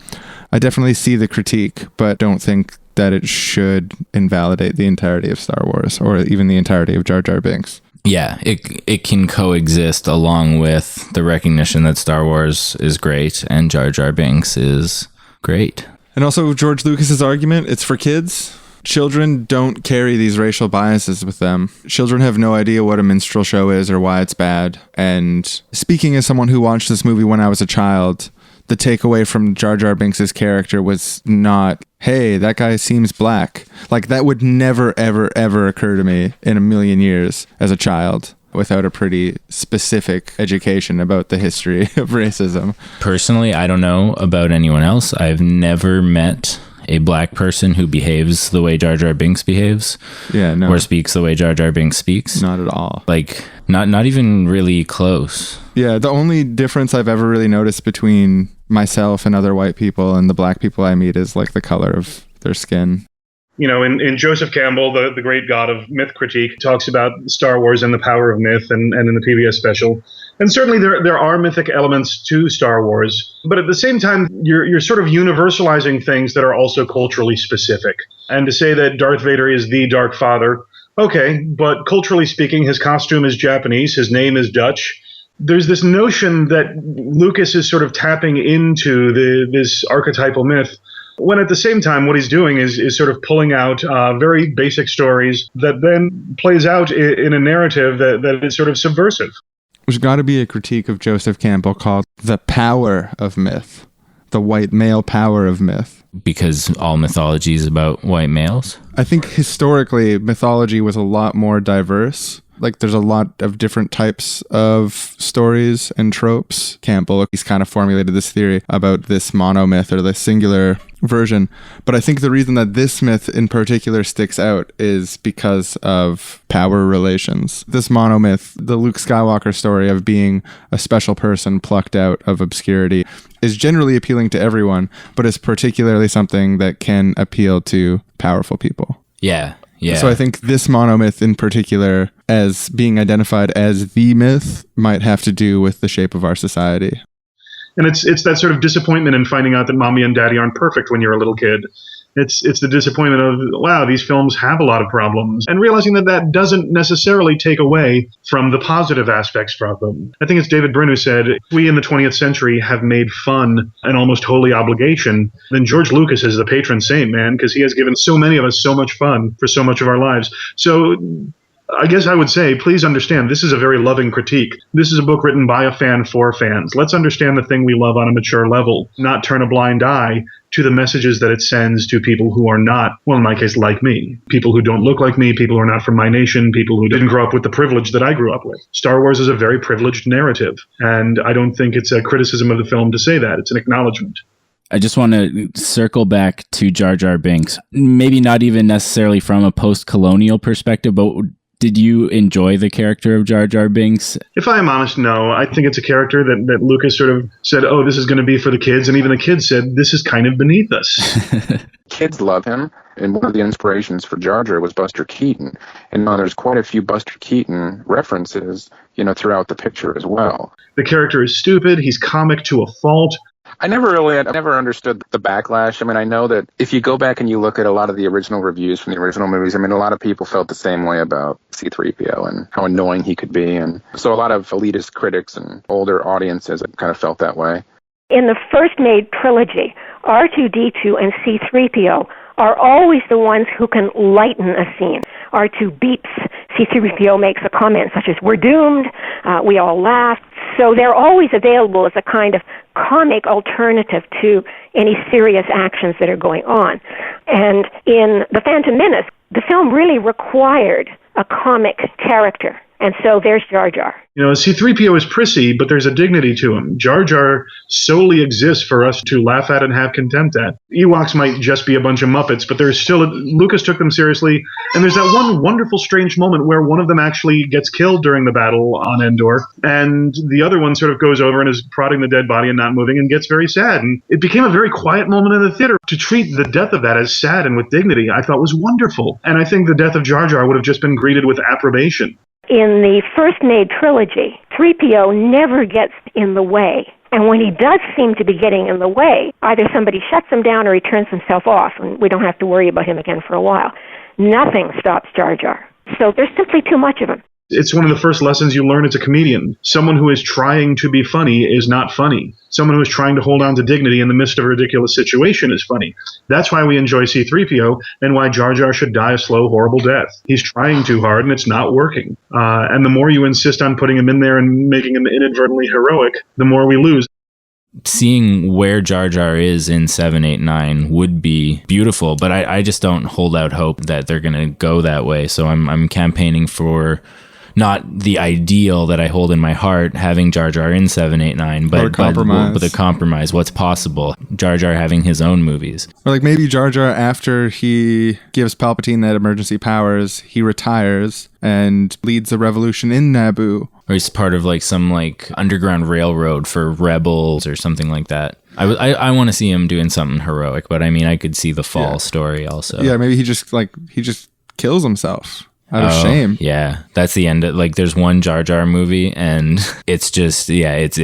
I definitely see the critique, but don't think that it should invalidate the entirety of Star Wars or even the entirety of Jar Jar Binks. Yeah, it can coexist along with the recognition that Star Wars is great and Jar Jar Binks is great. And also George Lucas's argument, it's for kids. Children don't carry these racial biases with them. Children have no idea what a minstrel show is or why it's bad. And speaking as someone who watched this movie when I was a child, the takeaway from Jar Jar Binks' character was not, hey, that guy seems black. Like, that would never, ever, ever occur to me in a million years as a child without a pretty specific education about the history of racism. Personally, I don't know about anyone else. I've never met a black person who behaves the way Jar Jar Binks behaves. Yeah, no. Or speaks the way Jar Jar Binks speaks. Not at all. Like, not even really close. Yeah, the only difference I've ever really noticed between myself and other white people and the black people I meet is like the color of their skin. You know, in Joseph Campbell, the great god of myth critique, talks about Star Wars and the power of myth, and in the PBS special. And certainly there are mythic elements to Star Wars, but at the same time, you're sort of universalizing things that are also culturally specific. And to say that Darth Vader is the Dark Father, okay, but culturally speaking, his costume is Japanese, his name is Dutch. There's this notion that Lucas is sort of tapping into this archetypal myth, when at the same time what he's doing is sort of pulling out very basic stories that then plays out in a narrative that is sort of subversive. There's got to be a critique of Joseph Campbell called The Power of Myth, the white male power of myth. Because all mythology is about white males? I think historically, mythology was a lot more diverse. Like, there's a lot of different types of stories and tropes. Campbell, he's kind of formulated this theory about this monomyth or the singular version. But I think the reason that this myth in particular sticks out is because of power relations. This monomyth, the Luke Skywalker story of being a special person plucked out of obscurity, is generally appealing to everyone, but is particularly something that can appeal to powerful people. Yeah. Yeah. So I think this monomyth in particular, as being identified as the myth, might have to do with the shape of our society. And it's that sort of disappointment in finding out that mommy and daddy aren't perfect when you're a little kid. It's the disappointment of, wow, these films have a lot of problems, and realizing that doesn't necessarily take away from the positive aspects from them. I think it's David Brin who said, if we in the 20th century have made fun an almost holy obligation, then George Lucas is the patron saint, man, because he has given so many of us so much fun for so much of our lives. So I guess I would say, please understand, this is a very loving critique. This is a book written by a fan for fans. Let's understand the thing we love on a mature level, not turn a blind eye to the messages that it sends to people who are not, well, in my case, like me. People who don't look like me, people who are not from my nation, people who didn't grow up with the privilege that I grew up with. Star Wars is a very privileged narrative, and I don't think it's a criticism of the film to say that. It's an acknowledgement. I just want to circle back to Jar Jar Binks. Maybe not even necessarily from a post-colonial perspective, but did you enjoy the character of Jar Jar Binks? If I am honest, no. I think it's a character that Lucas sort of said, oh, this is going to be for the kids. And even the kids said, this is kind of beneath us. Kids love him. And one of the inspirations for Jar Jar was Buster Keaton. And there's quite a few Buster Keaton references, throughout the picture as well. The character is stupid. He's comic to a fault. I never understood the backlash. I mean, I know that if you go back and you look at a lot of the original reviews from the original movies, I mean, a lot of people felt the same way about C-3PO and how annoying he could be. And so a lot of elitist critics and older audiences have kind of felt that way. In the first made trilogy, R2-D2 and C-3PO are always the ones who can lighten a scene. R2 beeps, C-3PO makes a comment such as, we're doomed, we all laugh. So they're always available as a kind of comic alternative to any serious actions that are going on. And in The Phantom Menace, the film really required a comic character And so there's Jar Jar. You know, C-3PO is prissy, but there's a dignity to him. Jar Jar solely exists for us to laugh at and have contempt at. Ewoks might just be a bunch of Muppets, but there's still Lucas took them seriously. And there's that one wonderful, strange moment where one of them actually gets killed during the battle on Endor, and the other one sort of goes over and is prodding the dead body and not moving and gets very sad. And it became a very quiet moment in the theater. To treat the death of that as sad and with dignity, I thought was wonderful. And I think the death of Jar Jar would have just been greeted with approbation. In the first made trilogy, 3PO never gets in the way. And when he does seem to be getting in the way, either somebody shuts him down or he turns himself off, and we don't have to worry about him again for a while. Nothing stops Jar Jar. So there's simply too much of him. It's one of the first lessons you learn as a comedian. Someone who is trying to be funny is not funny. Someone who is trying to hold on to dignity in the midst of a ridiculous situation is funny. That's why we enjoy C-3PO and why Jar Jar should die a slow, horrible death. He's trying too hard and it's not working. And the more you insist on putting him in there and making him inadvertently heroic, the more we lose. Seeing where Jar Jar is in 7, 8, 9 would be beautiful, but I just don't hold out hope that they're going to go that way. So I'm campaigning for not the ideal that I hold in my heart, having Jar Jar in 7, 8, 9, but the compromise, what's possible. Jar Jar having his own movies. Or like maybe Jar Jar, after he gives Palpatine that emergency powers, he retires and leads a revolution in Naboo. Or he's part of like some like underground railroad for rebels or something like that. I want to see him doing something heroic, but I mean, I could see the fall story also. Yeah, maybe he just kills himself. Out of shame. Yeah, that's the end. Like, there's one Jar Jar movie, and it's just, yeah, it's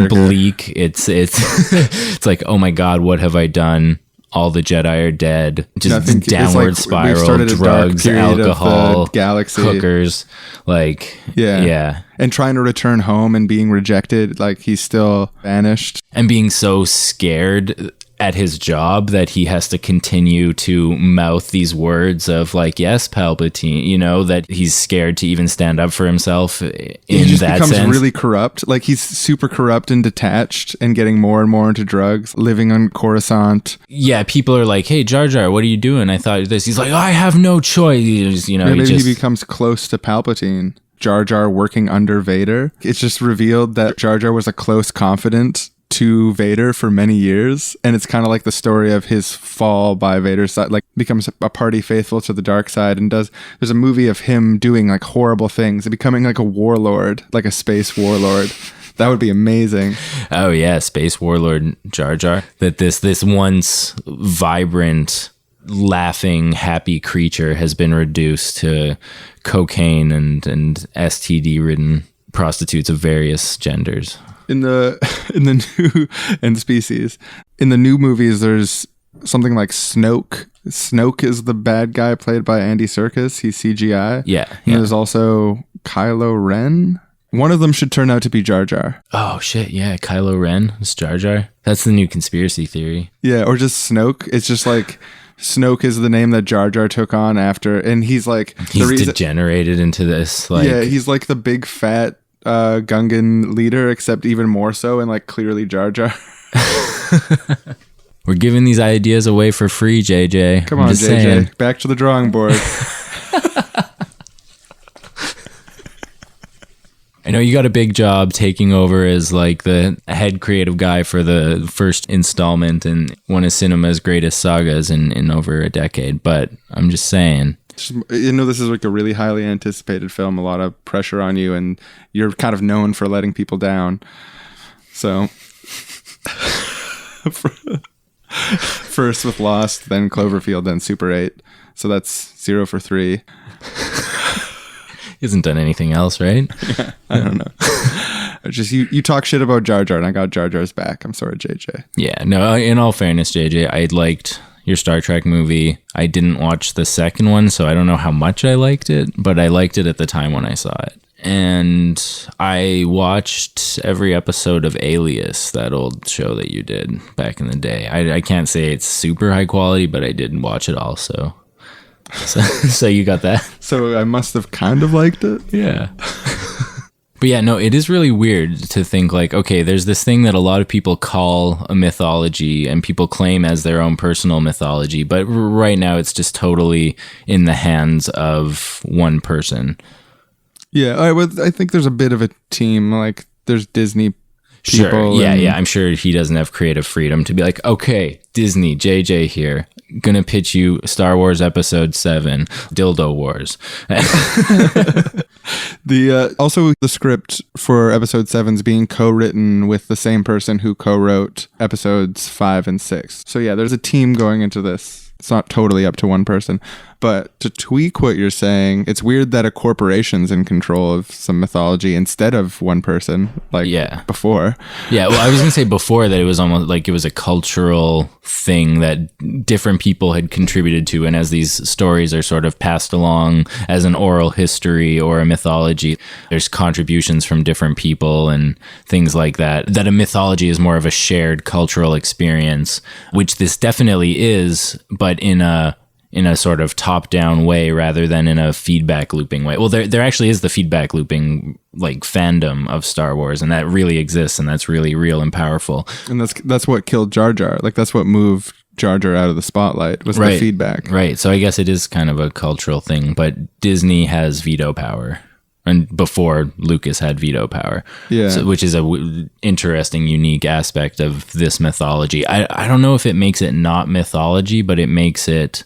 bleak. It's it's like, oh my God, what have I done? All the Jedi are dead. Just downward spiral, drugs, alcohol, galaxy, hookers, like yeah, and trying to return home and being rejected. Like he's still vanished and being so scared at his job that he has to continue to mouth these words of like, yes, Palpatine, you know, that he's scared to even stand up for himself in he just that becomes sense. Really corrupt. Like he's super corrupt and detached and getting more and more into drugs, living on Coruscant. Yeah, people are like, hey, Jar Jar, what are you doing? I thought this. He's like, oh, I have no choice. You know, maybe he becomes close to Palpatine. Jar Jar working under Vader. It's just revealed that Jar Jar was a close confidant to Vader for many years, and it's kind of like the story of his fall by Vader's side, like becomes a party faithful to the dark side, and there's a movie of him doing like horrible things and becoming like a warlord, like a space warlord. That would be amazing. Oh yeah, space warlord Jar Jar. That this once vibrant, laughing, happy creature has been reduced to cocaine and STD ridden prostitutes of various genders. In the new and species, in the new movies, there's something like Snoke. Snoke is the bad guy played by Andy Serkis. He's CGI. Yeah. And there's also Kylo Ren. One of them should turn out to be Jar Jar. Oh shit! Yeah, Kylo Ren is Jar Jar. That's the new conspiracy theory. Yeah, or just Snoke. It's just like Snoke is the name that Jar Jar took on after, and he's like degenerated into this. Like, yeah, he's like the big fat Gungan leader, except even more so, and like clearly Jar Jar. We're giving these ideas away for free, JJ. Come on, JJ. Saying. Back to the drawing board. I know you got a big job taking over as like the head creative guy for the first installment in one of cinema's greatest sagas in over a decade, but I'm just saying. You know, this is like a really highly anticipated film, a lot of pressure on you, and you're kind of known for letting people down. So first with Lost, then Cloverfield, then Super 8. So that's 0 for 3. He hasn't done anything else, right? Yeah, I don't know. Just you talk shit about Jar Jar, and I got Jar Jar's back. I'm sorry, JJ. Yeah, no, in all fairness, JJ, I liked your Star Trek movie. I didn't watch the second one, so I don't know how much I liked it, but I liked it at the time when I saw it. And I watched every episode of Alias, that old show that you did back in the day. I can't say it's super high quality, but I did watch it also. So you got that? So I must have kind of liked it? Yeah. But yeah, no, it is really weird to think like, okay, there's this thing that a lot of people call a mythology and people claim as their own personal mythology, but right now it's just totally in the hands of one person. Yeah, I think there's a bit of a team. Like, there's Disney people. Sure. Yeah. I'm sure he doesn't have creative freedom to be like, okay, Disney, JJ here, gonna pitch you Star Wars Episode 7, Dildo Wars. Also the script for Episode 7 is being co-written with the same person who co-wrote Episodes 5 and 6. So yeah, there's a team going into this. It's not totally up to one person. But to tweak what you're saying, it's weird that a corporation's in control of some mythology instead of one person, like before. Yeah, well, I was going to say before that it was almost like it was a cultural thing that different people had contributed to. And as these stories are sort of passed along as an oral history or a mythology, there's contributions from different people and things like that. That a mythology is more of a shared cultural experience, which this definitely is, but in a sort of top-down way rather than in a feedback looping way. Well, there actually is the feedback looping like fandom of Star Wars, and that really exists, and that's really real and powerful. And that's what killed Jar Jar. Like, that's what moved Jar Jar out of the spotlight was the feedback. Right. So I guess it is kind of a cultural thing, but Disney has veto power. And before Lucas had veto power, which is a interesting, unique aspect of this mythology. I don't know if it makes it not mythology, but it makes it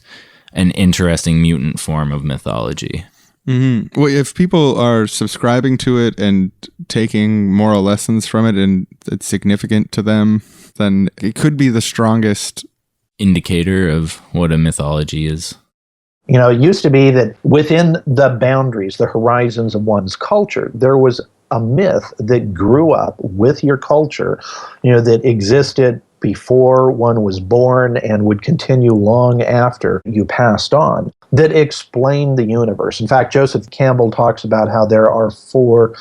an interesting mutant form of mythology. Mm-hmm. Well, if people are subscribing to it and taking moral lessons from it and it's significant to them, then it could be the strongest indicator of what a mythology is. You know, it used to be that within the boundaries, the horizons of one's culture, there was a myth that grew up with your culture, you know, that existed before one was born and would continue long after you passed on, that explained the universe. In fact, Joseph Campbell talks about how there are 4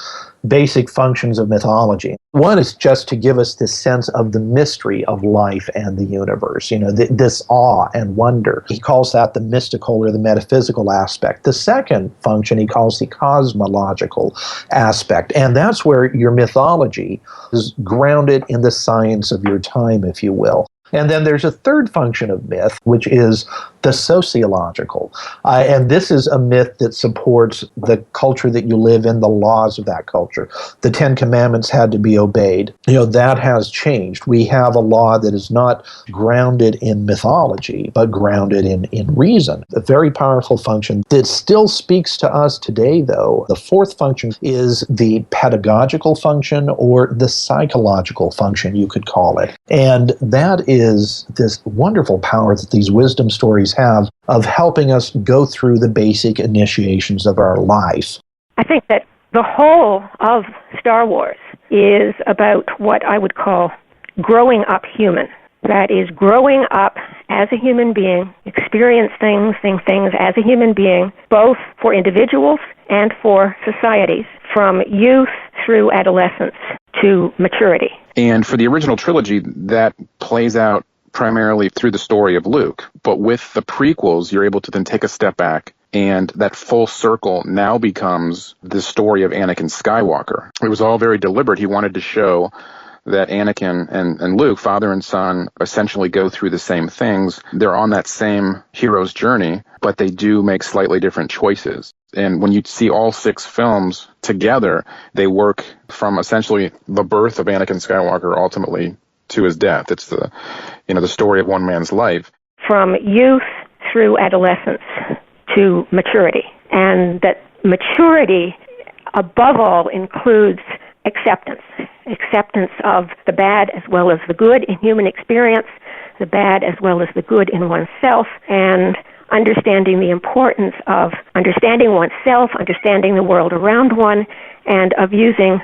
basic functions of mythology. One is just to give us this sense of the mystery of life and the universe, you know, this awe and wonder. He calls that the mystical or the metaphysical aspect. The second function he calls the cosmological aspect, and that's where your mythology is grounded in the science of your time, if you will. And then there's a third function of myth, which is the sociological. And this is a myth that supports the culture that you live in, the laws of that culture. The 10 Commandments had to be obeyed. You know, that has changed. We have a law that is not grounded in mythology, but grounded in reason. A very powerful function that still speaks to us today, though. The fourth function is the pedagogical function, or the psychological function, you could call it. And that is this wonderful power that these wisdom stories have of helping us go through the basic initiations of our life. I think that the whole of Star Wars is about what I would call growing up human. That is, growing up as a human being, experience things as a human being, both for individuals and for societies, from youth through adolescence to maturity. And for the original trilogy, that plays out primarily through the story of Luke. But with the prequels, you're able to then take a step back, and that full circle now becomes the story of Anakin Skywalker. It was all very deliberate. He wanted to show that Anakin and Luke, father and son, essentially go through the same things. They're on that same hero's journey, but they do make slightly different choices. And when you see all 6 films together, they work from essentially the birth of Anakin Skywalker ultimately to his death. It's the story of one man's life. From youth through adolescence to maturity. And that maturity, above all, includes acceptance. Acceptance of the bad as well as the good in human experience, the bad as well as the good in oneself, and understanding the importance of understanding oneself, understanding the world around one, and of using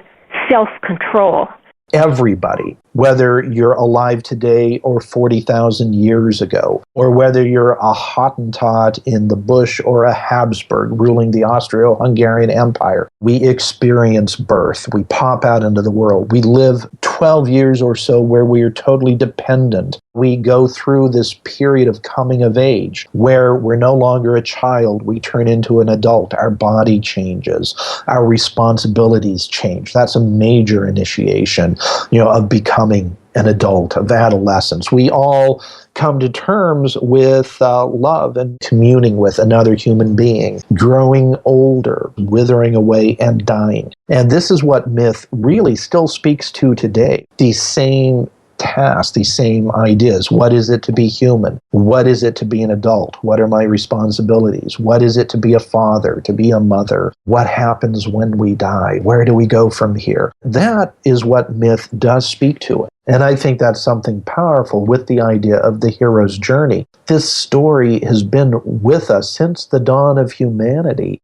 self-control. Everybody, whether you're alive today or 40,000 years ago, or whether you're a Hottentot in the bush or a Habsburg ruling the Austro-Hungarian Empire, we experience birth. We pop out into the world. We live 12 years or so where we are totally dependent. We go through this period of coming of age where we're no longer a child. We turn into an adult. Our body changes. Our responsibilities change. That's a major initiation, of becoming an adult, of adolescence. We all come to terms with love and communing with another human being, growing older, withering away, and dying. And this is what myth really still speaks to today. These same tasks, these same ideas. What is it to be human? What is it to be an adult? What are my responsibilities? What is it to be a father, to be a mother? What happens when we die? Where do we go from here? That is what myth does speak to it. And I think that's something powerful with the idea of the hero's journey. This story has been with us since the dawn of humanity.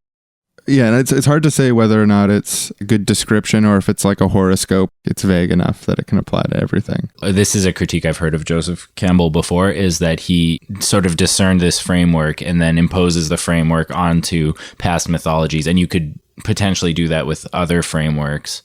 Yeah, and it's hard to say whether or not it's a good description or if it's like a horoscope. It's vague enough that it can apply to everything. This is a critique I've heard of Joseph Campbell before, is that he sort of discerned this framework and then imposes the framework onto past mythologies. And you could potentially do that with other frameworks.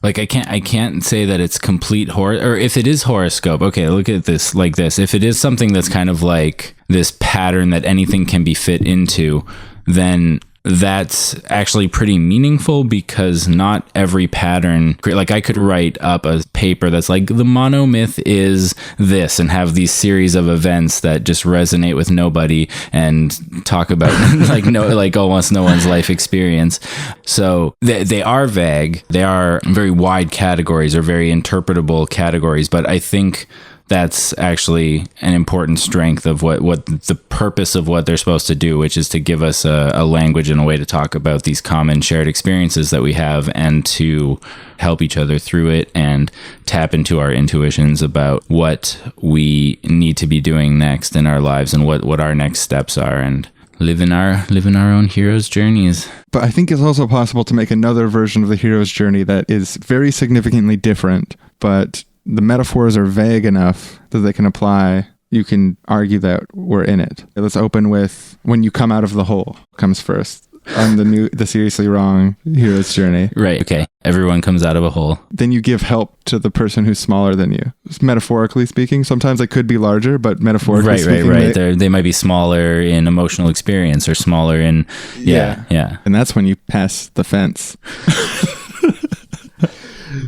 Like I can't say that it's complete or if it is horoscope, okay, look at this like this. If it is something that's kind of like this pattern that anything can be fit into, then that's actually pretty meaningful, because not every pattern, like I could write up a paper that's like the monomyth is this and have these series of events that just resonate with nobody and talk about like almost no one's life experience. So they are vague. They are very wide categories or very interpretable categories, but I think that's actually an important strength of what the purpose of what they're supposed to do, which is to give us a language and a way to talk about these common shared experiences that we have and to help each other through it and tap into our intuitions about what we need to be doing next in our lives and what our next steps are, and live in our own hero's journeys. But I think it's also possible to make another version of the hero's journey that is very significantly different, but the metaphors are vague enough that they can apply. You can argue that we're in it. Let's open with when you come out of the hole comes first on the Srsly Wrong hero's journey. Right. Okay. Everyone comes out of a hole. Then you give help to the person who's smaller than you. Metaphorically speaking, sometimes they could be larger, but metaphorically speaking, right. They might be smaller in emotional experience or smaller in yeah. And that's when you pass the fence.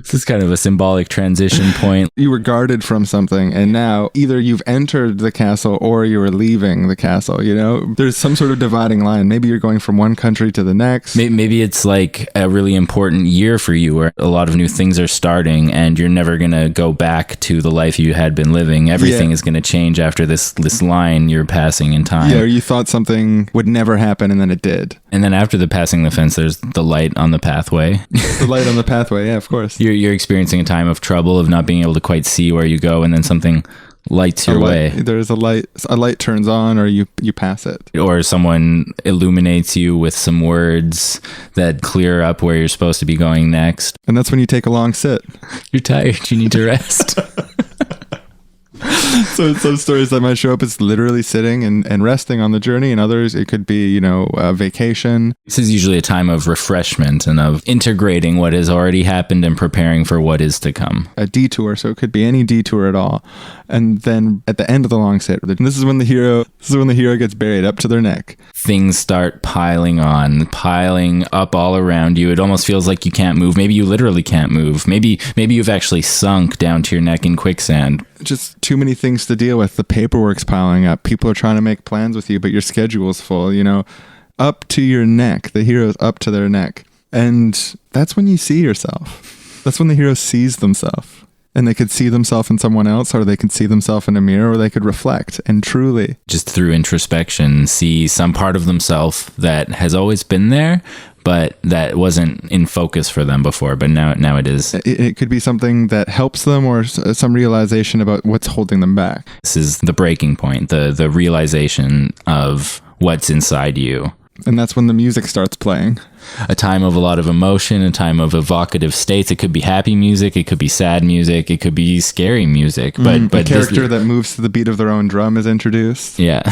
This is kind of a symbolic transition point. You were guarded from something, and now either you've entered the castle or you were leaving the castle, you know? There's some sort of dividing line. Maybe you're going from one country to the next. Maybe it's like a really important year for you where a lot of new things are starting and you're never going to go back to the life you had been living. Everything is going to change after this line you're passing in time. Yeah, or you thought something would never happen and then it did. And then after the passing the fence, there's the light on the pathway. The light on the pathway, yeah, of course. You're experiencing a time of trouble, of not being able to quite see where you go, and then something lights your way. There's a light turns on, or you pass it. Or someone illuminates you with some words that clear up where you're supposed to be going next. And that's when you take a long sit. You're tired, you need to rest. So some stories that might show up as literally sitting and resting on the journey, and others it could be, a vacation. This is usually a time of refreshment and of integrating what has already happened and preparing for what is to come. A detour, so it could be any detour at all. And then at the end of the long sit, this is when the hero gets buried up to their neck. Things start piling up all around you. It almost feels like you can't move. Maybe you literally can't move. Maybe you've actually sunk down to your neck in quicksand. Just too many things to deal with. The paperwork's piling up. People are trying to make plans with you, but your schedule's full, up to your neck. The hero's up to their neck. And that's when you see yourself. That's when the hero sees themselves. And they could see themselves in someone else, or they could see themselves in a mirror, or they could reflect and truly, just through introspection, see some part of themselves that has always been there, but that wasn't in focus for them before, but now it is. It could be something that helps them, or some realization about what's holding them back. This is the breaking point, the realization of what's inside you. And that's when the music starts playing. A time of a lot of emotion, a time of evocative states. It could be happy music, it could be sad music, it could be scary music. But a character that moves to the beat of their own drum is introduced. Yeah.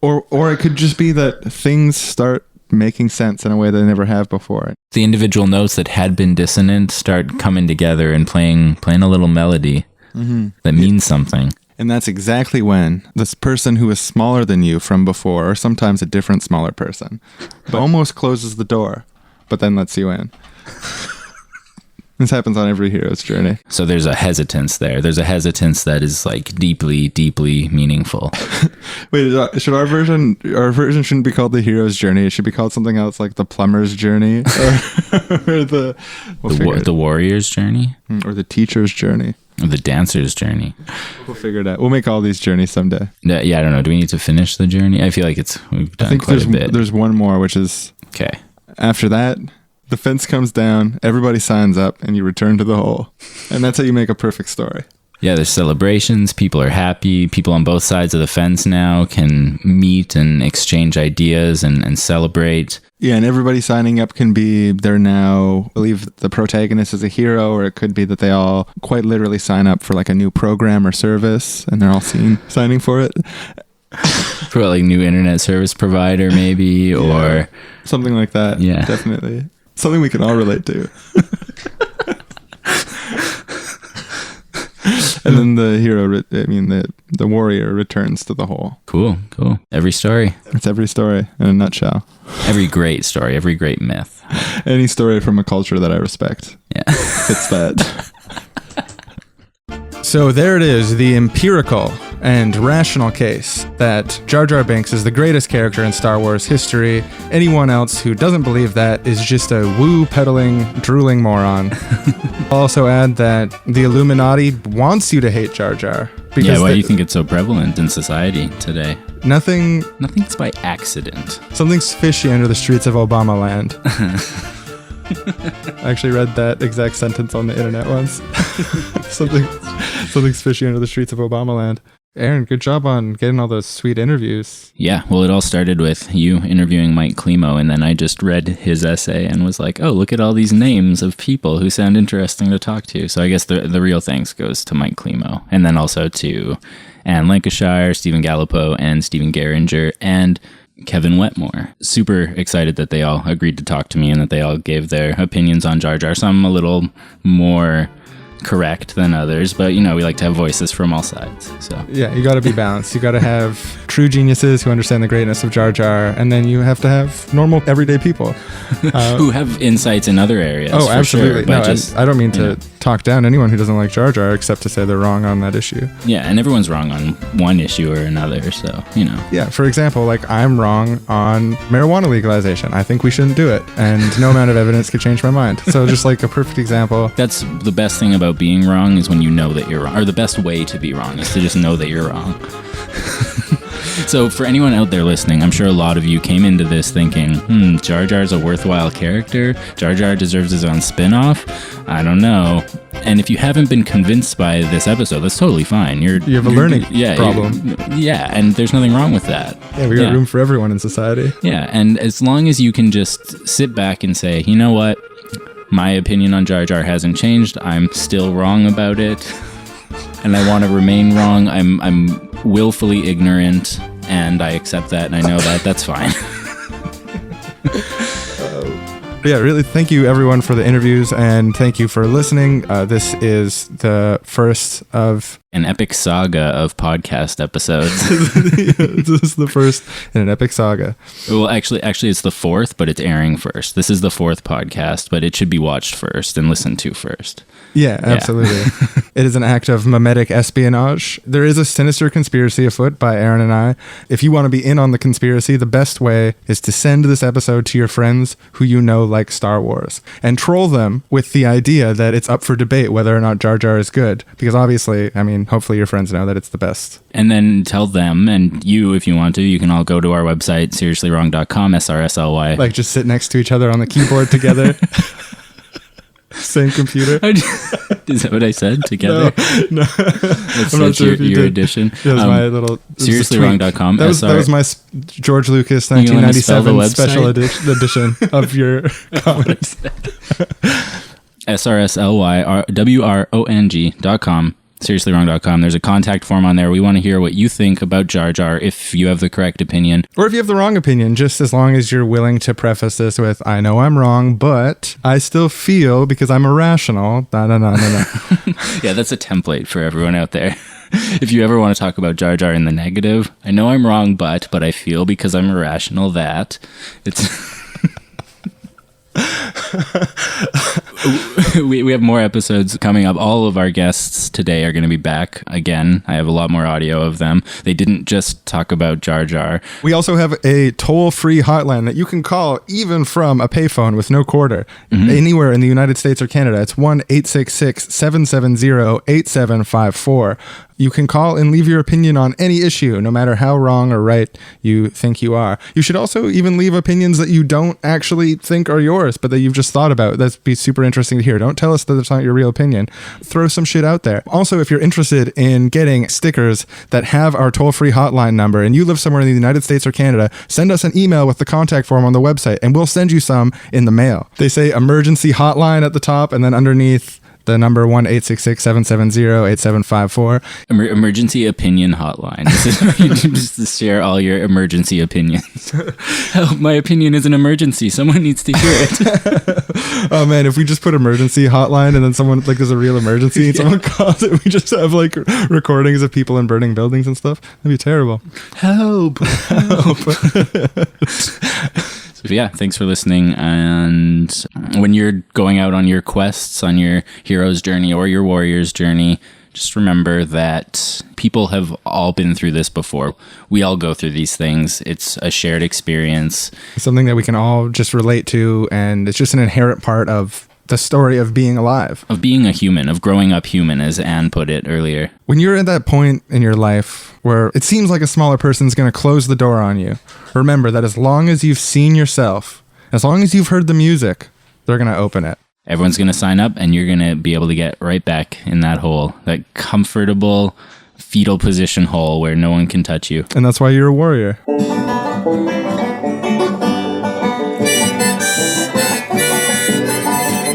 Or it could just be that things start making sense in a way they never have before. The individual notes that had been dissonant start coming together and playing a little melody that means something. And that's exactly when this person who is smaller than you from before, or sometimes a different smaller person, almost closes the door, but then lets you in. This happens on every hero's journey. So there's a hesitance there. There's a hesitance that is like deeply, deeply meaningful. Wait, should our version shouldn't be called the hero's journey. It should be called something else like the plumber's journey or the warrior's journey or the teacher's journey. Or the dancer's journey. We'll figure it out. We'll make all these journeys someday. Yeah, I don't know. Do we need to finish the journey? I feel like we've done quite a bit. There's one more, which is... Okay. After that, the fence comes down, everybody signs up, and you return to the hole. And that's how you make a perfect story. Yeah, there's celebrations. People are happy. People on both sides of the fence now can meet and exchange ideas and celebrate. Yeah, and everybody signing up can be, they're now, I believe the protagonist is a hero, or it could be that they all quite literally sign up for like a new program or service, and they're all signing for it. For like new internet service provider, maybe, or something like that. Yeah, definitely. Something we can all relate to. And then the hero, the warrior returns to the hole. Cool. Every story. It's every story in a nutshell. Every great story, every great myth. Any story from a culture that I respect. Yeah. Fits that. So there it is, the empirical and rational case that Jar Jar Binks is the greatest character in Star Wars history. Anyone else who doesn't believe that is just a woo-peddling, drooling moron. I'll also add that the Illuminati wants you to hate Jar Jar. Yeah, why do you think it's so prevalent in society today? Nothing's by accident. Something's fishy under the streets of Obama land. I actually read that exact sentence on the internet once. Something's fishy under the streets of Obama land. Aaron, good job on getting all those sweet interviews. Yeah, well, it all started with you interviewing Mike Klimo, and then I just read his essay and was like, oh, look at all these names of people who sound interesting to talk to. So I guess the real thanks goes to Mike Klimo, and then also to Anne Lancashire, Stephen Galipeau, and Stephen Garringer, and Kevin Wetmore. Super excited that they all agreed to talk to me and that they all gave their opinions on Jar Jar. Some a little more correct than others, but we like to have voices from all sides. So yeah, you got to be balanced. You got to have true geniuses who understand the greatness of Jar Jar, and then you have to have normal everyday people who have insights in other areas. Oh, absolutely. Sure, I don't mean to talk down anyone who doesn't like Jar Jar, except to say they're wrong on that issue. Yeah, and everyone's wrong on one issue or another, so Yeah, for example, like I'm wrong on marijuana legalization. I think we shouldn't do it, and no amount of evidence could change my mind. So just like a perfect example. That's the best thing about being wrong, is when you know that you're wrong, or the best way to be wrong is to just know that you're wrong. So for anyone out there listening, I'm sure a lot of you came into this thinking, Jar Jar's a worthwhile character. Jar Jar deserves his own spin-off. I don't know. And if you haven't been convinced by this episode, that's totally fine. You have a learning problem. Yeah, and there's nothing wrong with that. Yeah, we got room for everyone in society. Yeah, and as long as you can just sit back and say, you know what? My opinion on Jar Jar hasn't changed. I'm still wrong about it. And I want to remain wrong. I'm willfully ignorant, and I accept that, and I know that. That's fine. Yeah, really, thank you everyone for the interviews, and thank you for listening. This is the first of an epic saga of podcast episodes. This is the first in an epic saga. Well, actually, it's the fourth, but it's airing first. This is the fourth podcast, but it should be watched first and listened to first. Yeah, absolutely. It is an act of mimetic espionage. There is a sinister conspiracy afoot by Aaron and I. If you want to be in on the conspiracy, the best way is to send this episode to your friends who you know like Star Wars, and troll them with the idea that it's up for debate whether or not Jar Jar is good. Because obviously, hopefully your friends know that it's the best. And then tell them, and you, if you want to, you can all go to our website, serslywrong.com, SRSLY. Like just sit next to each other on the keyboard together. Same computer. Is that what I said? Together? No. I'm not sure if your addition. That was my little... Serslywrong.com. That was my George Lucas 1997 special edition of your comics. SRSLYWRONG.com. SrsllyWrong.com. There's a contact form on there. We want to hear what you think about Jar Jar, if you have the correct opinion. Or if you have the wrong opinion, just as long as you're willing to preface this with, I know I'm wrong, but I still feel, because I'm irrational. No. Yeah, that's a template for everyone out there. If you ever want to talk about Jar Jar in the negative, I know I'm wrong, but I feel because I'm irrational that it's... We have more episodes coming up. All of our guests today are going to be back again. I have a lot more audio of them. They didn't just talk about Jar Jar. We also have a toll-free hotline that you can call even from a payphone with no quarter anywhere in the United States or Canada. It's 1-866-770-8754. You can call and leave your opinion on any issue, no matter how wrong or right you think you are. You should also even leave opinions that you don't actually think are yours, but that you've just thought about. That'd be super interesting to hear. Don't tell us that it's not your real opinion. Throw some shit out there. Also, if you're interested in getting stickers that have our toll-free hotline number and you live somewhere in the United States or Canada, send us an email with the contact form on the website and we'll send you some in the mail. They say emergency hotline at the top and then underneath the number 1-866-770-8754. Emergency opinion hotline. This is where you just to share all your emergency opinions. Help, my opinion is an emergency. Someone needs to hear it. Oh man, if we just put emergency hotline and then someone, like, there's a real emergency and someone calls it, we just have like recordings of people in burning buildings and stuff. That'd be terrible. Help. So yeah, thanks for listening. And when you're going out on your quests, on your hero's journey or your warrior's journey, just remember that people have all been through this before. We all go through these things. It's a shared experience. Something that we can all just relate to, and it's just an inherent part of the story of being alive. Of being a human, of growing up human, as Anne put it earlier. When you're at that point in your life where it seems like a smaller person's going to close the door on you, remember that as long as you've seen yourself, as long as you've heard the music, they're going to open it. Everyone's going to sign up and you're going to be able to get right back in that hole, that comfortable fetal position hole where no one can touch you. And that's why you're a warrior.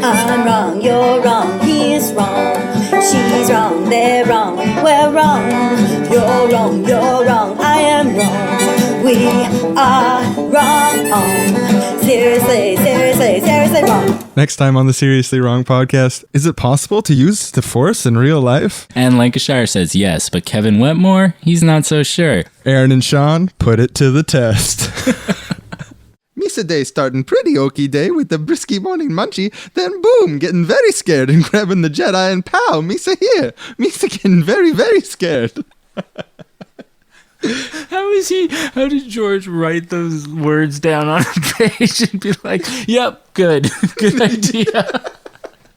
I'm wrong, you're wrong, he's wrong, she's wrong, they're wrong, we're wrong, you're wrong, I am wrong, we are wrong, seriously wrong. Next time on the Seriously Wrong podcast, is it possible to use the Force in real life? And Lancashire says yes, but Kevin Wetmore, he's not so sure. Aaron and Shawn put it to the test. Misa day starting pretty okie day with the brisky morning munchie, then boom, getting very scared and grabbing the Jedi and pow, Misa here. Misa getting very, very scared. How did George write those words down on a page and be like, yep, good idea.